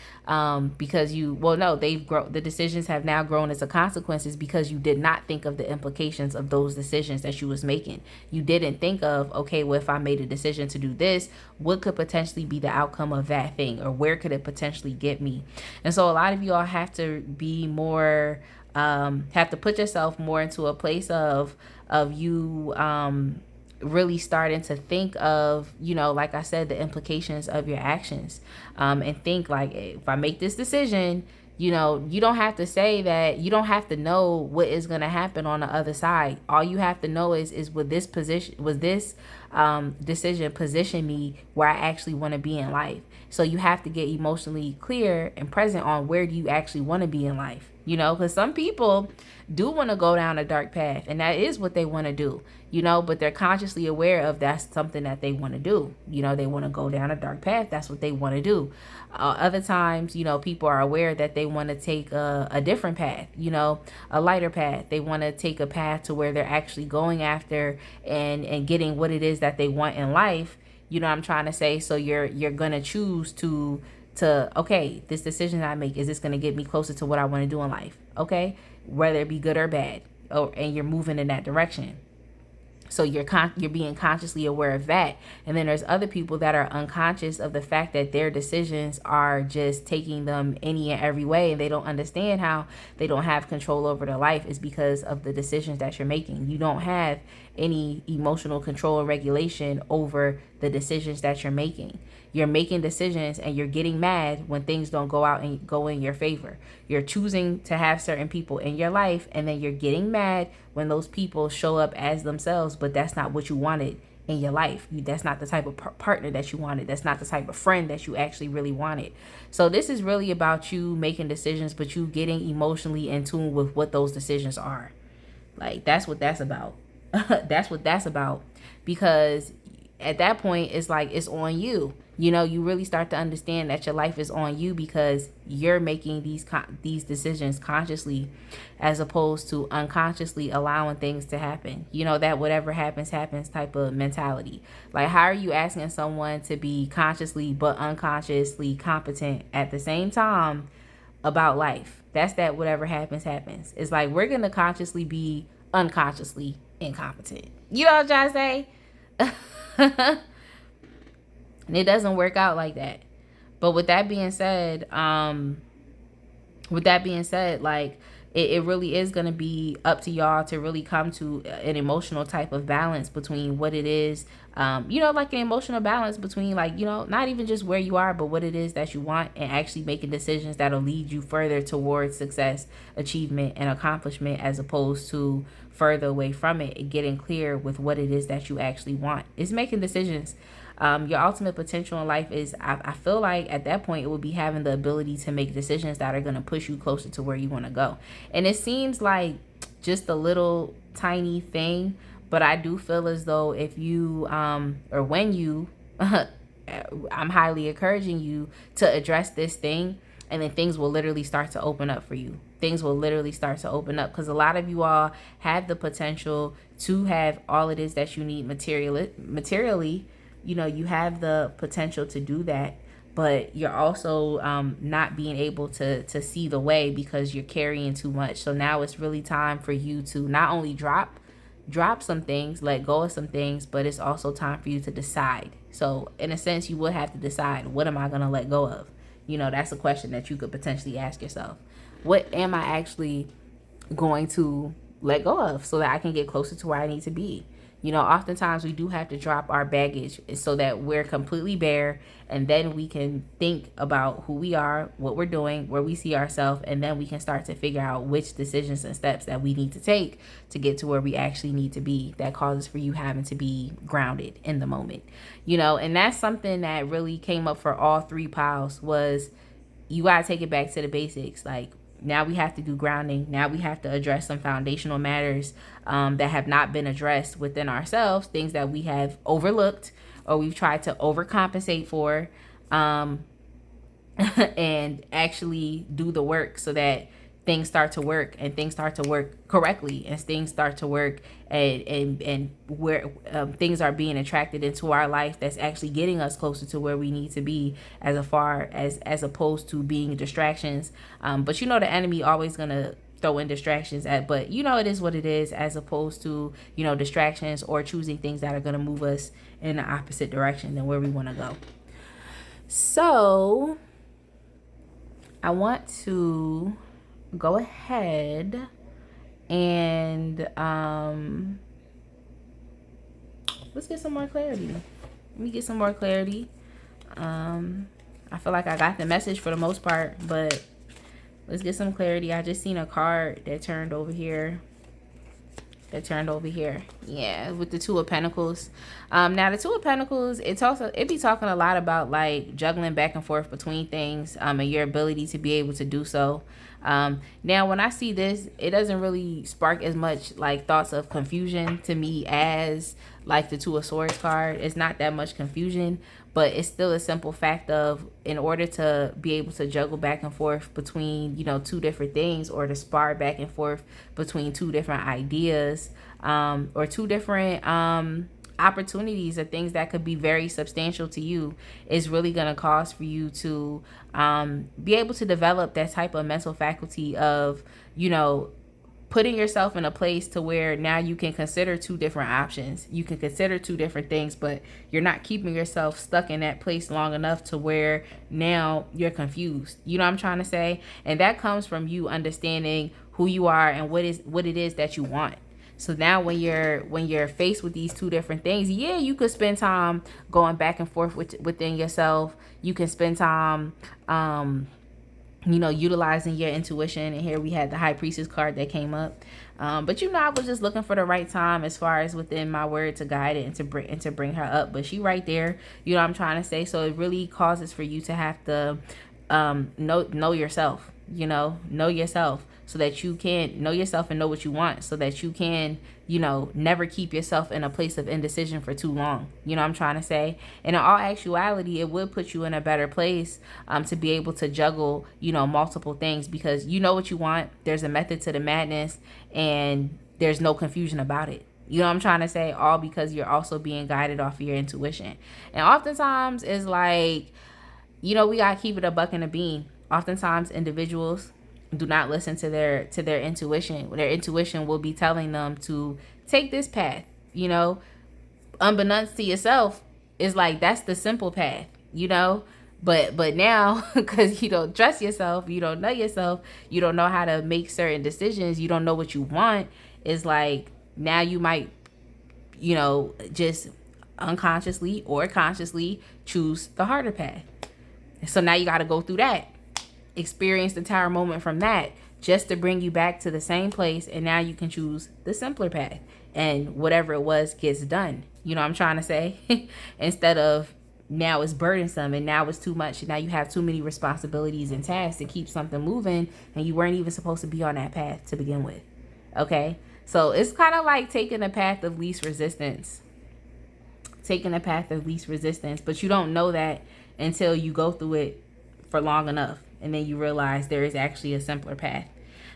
because the decisions have now grown into consequences because you did not think of the implications of those decisions that you was making. You didn't think of, okay, well, if I made a decision to do this, what could potentially be the outcome of that thing, or where could it potentially get me? And so a lot of you all have to be more, have to put yourself more into a place of you really starting to think of, like I said, the implications of your actions, and think like, if I make this decision, you don't have to say that, you don't have to know what is going to happen on the other side. All you have to know is would this decision position me where I actually want to be in life? So you have to get emotionally clear and present on where do you actually want to be in life, because some people do want to go down a dark path, and that is what they want to do, but they're consciously aware of that's something that they want to do. They want to go down a dark path. That's what they want to do. Other times, people are aware that they want to take a different path, a lighter path. They want to take a path to where they're actually going after and getting what it is that they want in life. You know what I'm trying to say? So you're going to choose to okay, this decision I make, is this going to get me closer to what I want to do in life? Okay, whether it be good or bad, and you're moving in that direction. So you're being consciously aware of that. And then there's other people that are unconscious of the fact that their decisions are just taking them any and every way, and they don't understand how they don't have control over their life is because of the decisions that you're making. You don't have any emotional control or regulation over the decisions that you're making. You're making decisions and you're getting mad when things don't go out and go in your favor. You're choosing to have certain people in your life, and then you're getting mad when those people show up as themselves, but that's not what you wanted in your life. That's not the type of partner that you wanted. That's not the type of friend that you actually really wanted. So this is really about you making decisions, but you getting emotionally in tune with what those decisions are. Like, that's what that's about. That's what that's about. Because at that point, it's like it's on you. You know, you really start to understand that your life is on you because you're making these decisions consciously, as opposed to unconsciously allowing things to happen. You know, that whatever happens happens type of mentality. Like, how are you asking someone to be consciously but unconsciously competent at the same time about life? That's that whatever happens happens. It's like we're gonna consciously be unconsciously incompetent. You know what I'm trying to say? And it doesn't work out like that. But with that being said, like it really is going to be up to y'all to really come to an emotional type of balance between what it is, you know, like an emotional balance between, like, you know, not even just where you are, but what it is that you want, and actually making decisions that'll lead you further towards success, achievement, and accomplishment, as opposed to further away from it, and getting clear with what it is that you actually want. It's making decisions. Your ultimate potential in life is, I feel like at that point, it would be having the ability to make decisions that are going to push you closer to where you want to go. And it seems like just a little tiny thing, but I do feel as though if you, or when you, I'm highly encouraging you to address this thing, and then things will literally start to open up for you. Things will literally start to open up, because a lot of you all have the potential to have all it is that you need materially. You know, you have the potential to do that, but you're also not being able to see the way because you're carrying too much. So now it's really time for you to not only drop some things, let go of some things, but it's also time for you to decide. So in a sense, you would have to decide, what am I going to let go of? You know, that's a question that you could potentially ask yourself. What am I actually going to let go of so that I can get closer to where I need to be? You know, oftentimes we do have to drop our baggage so that we're completely bare, and then we can think about who we are, what we're doing, where we see ourselves, and then we can start to figure out which decisions and steps that we need to take to get to where we actually need to be. That causes for you having to be grounded in the moment. You know, and that's something that really came up for all three piles, was you got to take it back to the basics. Like, now we have to do grounding. Now we have to address some foundational matters that have not been addressed within ourselves, things that we have overlooked or we've tried to overcompensate for, and actually do the work so that things start to work, and things start to work correctly, and things start to work, and where things are being attracted into our life that's actually getting us closer to where we need to be, as opposed to being distractions. But you know, the enemy always gonna throw in distractions but you know, it is what it is, as opposed to, you know, distractions or choosing things that are gonna move us in the opposite direction than where we want to go. So I want to go ahead and let's get some more clarity. Let me get some more clarity. I feel like I got the message for the most part, but let's get some clarity. I just seen a card that turned over here. Yeah, with the Two of Pentacles. Now the Two of Pentacles, it be talking a lot about like juggling back and forth between things, and your ability to be able to do so. Now when I see this, it doesn't really spark as much like thoughts of confusion to me as like the Two of Swords card. It's not that much confusion, but it's still a simple fact of, in order to be able to juggle back and forth between, you know, two different things, or to spar back and forth between two different ideas, or two different opportunities, or things that could be very substantial to you, is really going to cause for you to be able to develop that type of mental faculty of, you know, putting yourself in a place to where now you can consider two different options. You can consider two different things, but you're not keeping yourself stuck in that place long enough to where now you're confused. You know what I'm trying to say? And that comes from you understanding who you are and what it is that you want. So now when you're faced with these two different things, yeah, you could spend time going back and forth within yourself. You can spend time you know, utilizing your intuition. And here we had the High Priestess card that came up. But you know, I was just looking for the right time as far as within my word to guide it and to bring her up. But she right there, you know what I'm trying to say? So it really causes for you to have to know yourself, you know yourself. so that you can know yourself and know what you want, so that you can, you know, never keep yourself in a place of indecision for too long. You know what I'm trying to say? And in all actuality, it would put you in a better place to be able to juggle, you know, multiple things, because you know what you want. There's a method to the madness, and there's no confusion about it. You know what I'm trying to say? All because you're also being guided off of your intuition. And oftentimes it's like, you know, we gotta keep it a buck and a bean. Oftentimes individuals do not listen to their intuition. Their intuition will be telling them to take this path, you know, unbeknownst to yourself. Is like, that's the simple path, you know. But now, because you don't trust yourself, you don't know yourself, you don't know how to make certain decisions, you don't know what you want, is like, now you might, you know, just unconsciously or consciously choose the harder path. So now you got to go through that, experience the tower moment from that, just to bring you back to the same place. And now you can choose the simpler path, and whatever it was gets done. You know what I'm trying to say? Instead of now it's burdensome and now it's too much. And now you have too many responsibilities and tasks to keep something moving, and you weren't even supposed to be on that path to begin with. Okay. So it's kind of like taking a path of least resistance. Taking a path of least resistance. But you don't know that until you go through it for long enough. And then you realize there is actually a simpler path.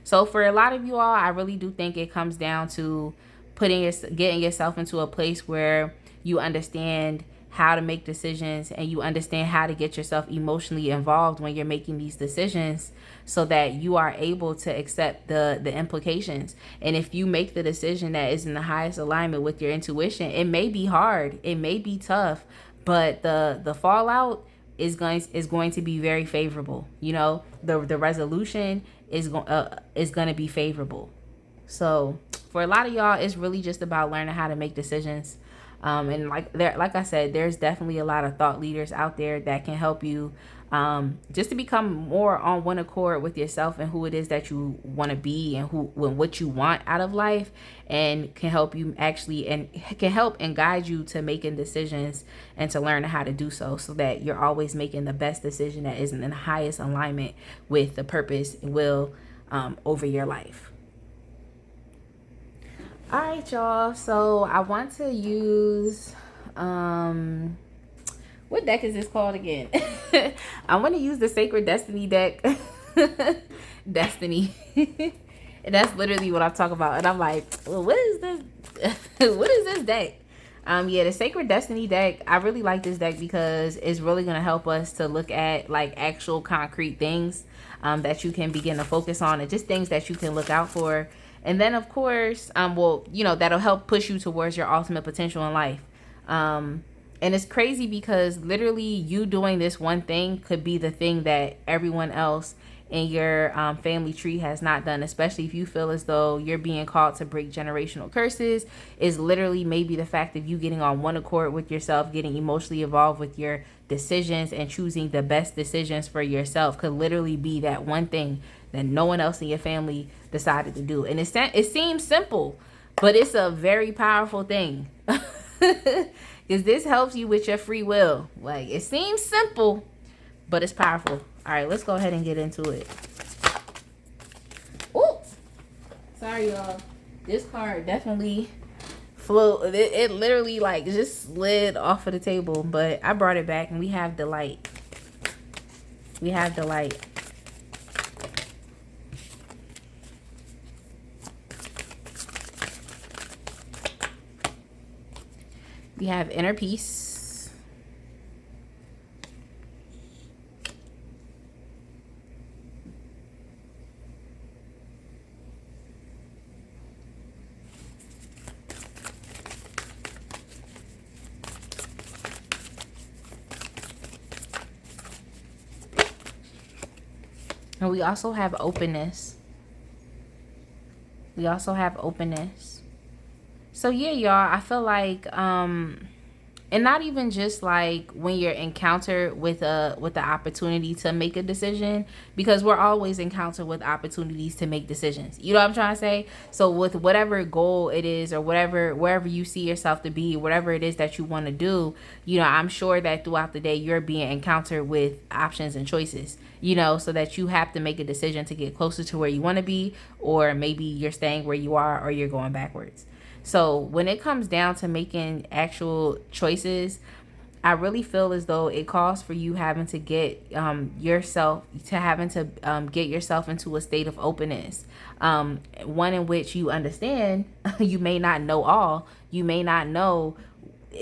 So for a lot of you all, I really do think it comes down to getting yourself into a place where you understand how to make decisions, and you understand how to get yourself emotionally involved when you're making these decisions, so that you are able to accept the implications. And if you make the decision that is in the highest alignment with your intuition, it may be hard, it may be tough, but the fallout is going to be very favorable. You know, the resolution is going to be favorable. So for a lot of y'all, it's really just about learning how to make decisions. And like I said, there's definitely a lot of thought leaders out there that can help you just to become more on one accord with yourself and who it is that you want to be, and what you want out of life, and can help you and can help and guide you to making decisions and to learn how to do so that you're always making the best decision that is in the highest alignment with the purpose and will over your life. All right, y'all. So I want to use, what deck is this called again? I want to use the Sacred Destiny deck. Destiny. And that's literally what I talk about. And I'm like, well, what is this? What is this deck? Yeah, the Sacred Destiny deck. I really like this deck because it's really going to help us to look at like actual concrete things that you can begin to focus on, and just things that you can look out for. And then, of course, well, you know, that'll help push you towards your ultimate potential in life. And it's crazy because literally you doing this one thing could be the thing that everyone else in your family tree has not done, especially if you feel as though you're being called to break generational curses. Is literally maybe the fact of you getting on one accord with yourself, getting emotionally involved with your decisions, and choosing the best decisions for yourself could literally be that one thing that no one else in your family decided to do. And it seems simple, but it's a very powerful thing. Because this helps you with your free will. Like, it seems simple, but it's powerful. All right, let's go ahead and get into it. Oh, sorry, y'all. This card definitely flew. It literally, like, just slid off of the table, but I brought it back, and we have the light. We have the light. We have inner peace. And we also have openness. So yeah, y'all, I feel like And not even just like when you're encountered with the opportunity to make a decision, because we're always encountered with opportunities to make decisions, you know what I'm trying to say. So with whatever goal it is, or whatever, wherever you see yourself to be, whatever it is that you want to do, you know, I'm sure that throughout the day you're being encountered with options and choices, you know, so that you have to make a decision to get closer to where you want to be, or maybe you're staying where you are, or you're going backwards. So when it comes down to making actual choices, I really feel as though it calls for you having to get get yourself into a state of openness, one in which you understand you may not know all, you may not know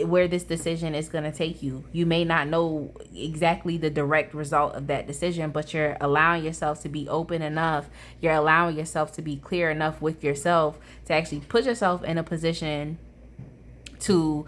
where this decision is going to take you. You may not know exactly the direct result of that decision, but you're allowing yourself to be open enough. You're allowing yourself to be clear enough with yourself to actually put yourself in a position to,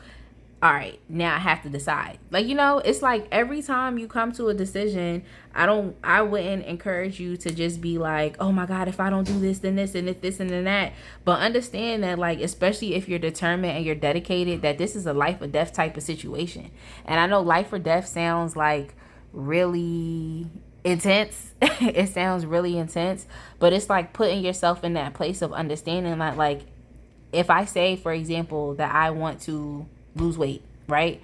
all right, now I have to decide. Like, you know, it's like every time you come to a decision, I wouldn't encourage you to just be like, oh my God, if I don't do this, then this, and if this, and then that. But understand that, like, especially if you're determined and you're dedicated, that this is a life or death type of situation. And I know life or death sounds like really intense. It sounds really intense, but it's like putting yourself in that place of understanding that, like, if I say, for example, that I want to lose weight, right?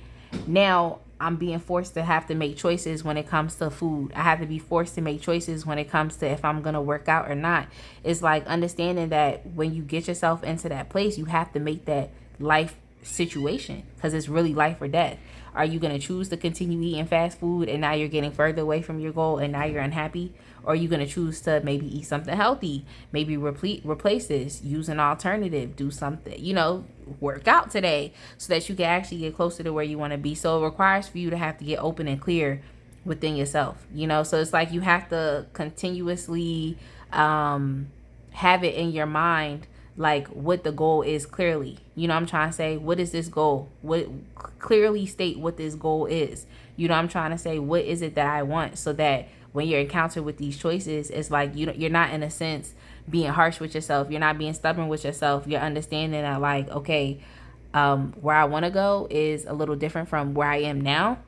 Now I'm being forced to have to make choices when it comes to food. I have to be forced to make choices when it comes to if I'm going to work out or not. It's like understanding that when you get yourself into that place, you have to make that life situation, because it's really life or death. Are you going to choose to continue eating fast food and now you're getting further away from your goal and now you're unhappy? Or are you going to choose to maybe eat something healthy, maybe replace this, use an alternative, do something, you know, work out today so that you can actually get closer to where you want to be? So it requires for you to have to get open and clear within yourself, you know? So it's like you have to continuously have it in your mind, like what the goal is clearly. You know what I'm trying to say? What is this goal? What, clearly state what this goal is. You know what I'm trying to say? What is it that I want? So that when you're encountered with these choices, it's like you're not, in a sense, being harsh with yourself. You're not being stubborn with yourself. You're understanding that, like, okay, where I want to go is a little different from where I am now.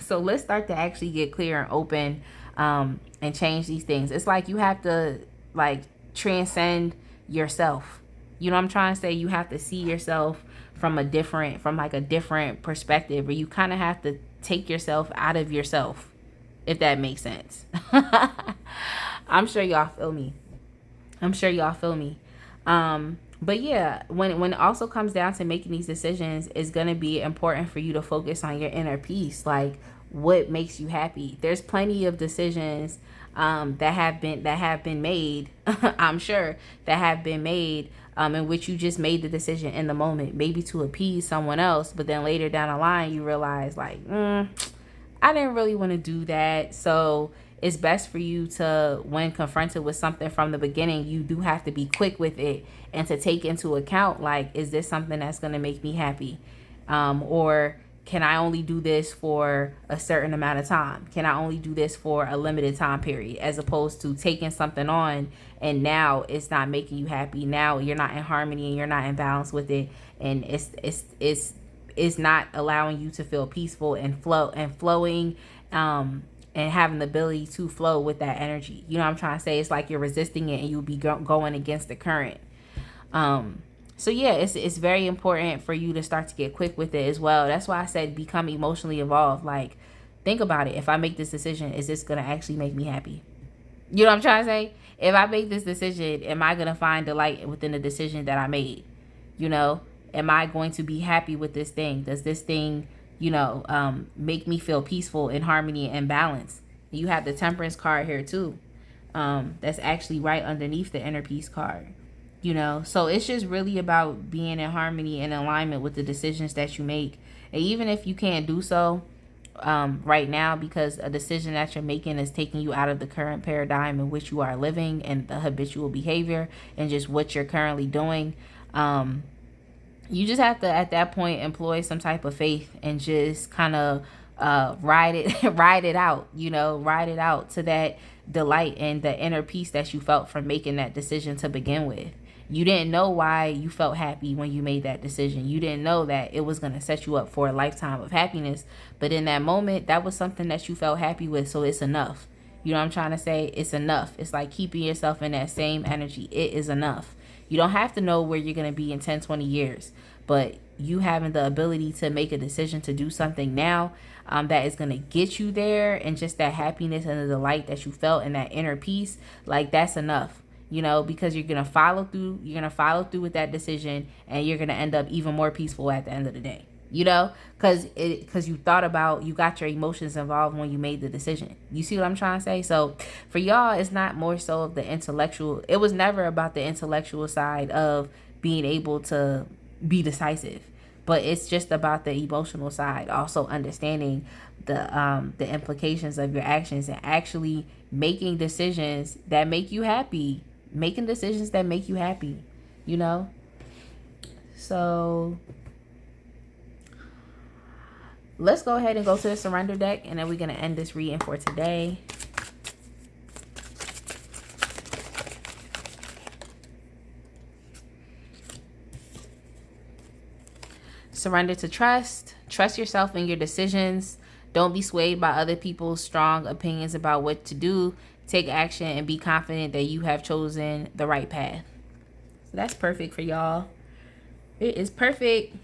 So let's start to actually get clear and open, and change these things. It's like you have to, like, transcend yourself. You know what I'm trying to say? You have to see yourself from a different perspective, or you kind of have to take yourself out of yourself, if that makes sense. I'm sure y'all feel me. But yeah, when it also comes down to making these decisions, it's gonna be important for you to focus on your inner peace. Like, what makes you happy? There's plenty of decisions that have been made. I'm sure that have been made, in which you just made the decision in the moment, maybe to appease someone else, but then later down the line you realize, like, I didn't really want to do that. So it's best for you to, when confronted with something from the beginning, you do have to be quick with it and to take into account, like, is this something that's going to make me happy? Or can I only do this for a certain amount of time? Can I only do this for a limited time period? As opposed to taking something on and now it's not making you happy. Now you're not in harmony and you're not in balance with it. And it's not allowing you to feel peaceful and flowing, and having the ability to flow with that energy. You know what I'm trying to say? It's like you're resisting it and you'll be going against the current. So yeah, it's very important for you to start to get quick with it as well. That's why I said become emotionally involved. Like, think about it. If I make this decision, is this going to actually make me happy? You know what I'm trying to say? If I make this decision, am I going to find delight within the decision that I made? You know, am I going to be happy with this thing? Does this thing, make me feel peaceful, in harmony, and balance? You have the temperance card here too. That's actually right underneath the inner peace card. So it's just really about being in harmony and alignment with the decisions that you make. And even if you can't do so right now, because a decision that you're making is taking you out of the current paradigm in which you are living and the habitual behavior and just what you're currently doing, you just have to, at that point, employ some type of faith and just kind of ride it out, ride it out to that delight and the inner peace that you felt from making that decision to begin with. You didn't know why you felt happy when you made that decision. You didn't know that it was going to set you up for a lifetime of happiness. But in that moment, that was something that you felt happy with. So it's enough. You know what I'm trying to say? It's enough. It's like keeping yourself in that same energy. It is enough. You don't have to know where you're going to be in 10, 20 years. But you having the ability to make a decision to do something now that is going to get you there, and just that happiness and the delight that you felt and that inner peace, like that's enough. Because you're going to follow through. You're going to follow through with that decision, and you're going to end up even more peaceful at the end of the day. Because you thought about, you got your emotions involved when you made the decision. You see what I'm trying to say? So for y'all, it's not more so of the intellectual. It was never about the intellectual side of being able to be decisive, but it's just about the emotional side. Also understanding the implications of your actions and actually making decisions that make you happy. Making decisions that make you happy. So let's go ahead and go to the surrender deck, and then we're going to end this reading for today. Surrender to trust. Trust yourself in your decisions. Don't be swayed by other people's strong opinions about what to do. Take action and be confident that you have chosen the right path. So that's perfect for y'all. It is perfect.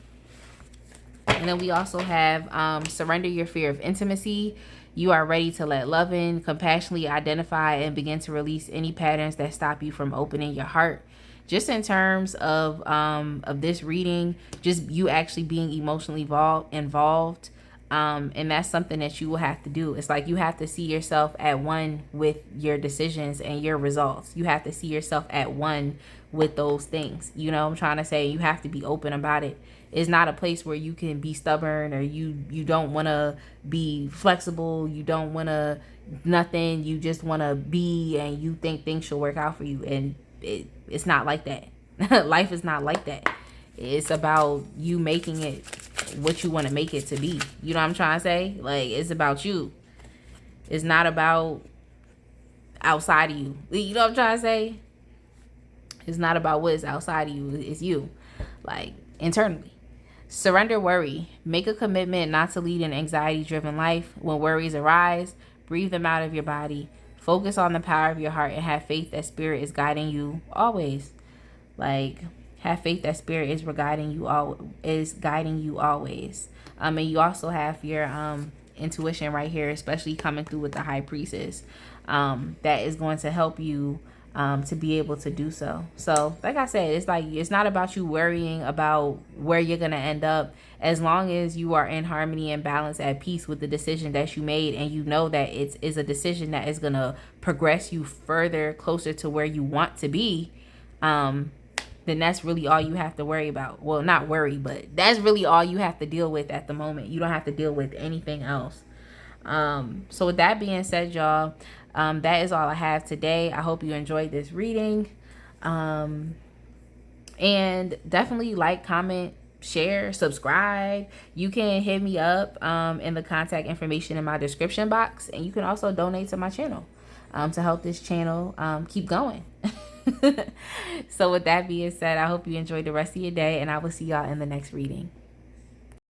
And then we also have surrender your fear of intimacy. You are ready to let love in, compassionately identify and begin to release any patterns that stop you from opening your heart. Just in terms of this reading, just you actually being emotionally involved. And that's something that you will have to do. It's like you have to see yourself at one with your decisions and your results. You have to see yourself at one with those things. I'm trying to say, you have to be open about it. It's not a place where you can be stubborn, or you don't want to be flexible. You don't want to nothing. You just want to be, and you think things should work out for you. And it's not like that. Life is not like that. It's about you making it what you want to make it to be. You know what I'm trying to say? Like, it's about you. It's not about outside of you. You know what I'm trying to say? It's not about what is outside of you. It's you. Like, internally. Surrender worry. Make a commitment not to lead an anxiety-driven life. When worries arise, breathe them out of your body. Focus on the power of your heart and have faith that spirit is guiding you always. Like, have faith that spirit is guiding you always. And you also have your intuition right here, especially coming through with the high priestess. That is going to help you to be able to do so. So like I said, it's like, it's not about you worrying about where you're going to end up, as long as you are in harmony and balance, at peace with the decision that you made, and you know that it is a decision that is going to progress you further, closer to where you want to be. Then that's really all you have to worry about. Well, not worry, but that's really all you have to deal with at the moment. You don't have to deal with anything else. So with that being said, y'all, that is all I have today. I hope you enjoyed this reading. And definitely like, comment, share, subscribe. You can hit me up in the contact information in my description box. And you can also donate to my channel to help this channel keep going. So with that being said, I hope you enjoyed the rest of your day, and I will see y'all in the next reading.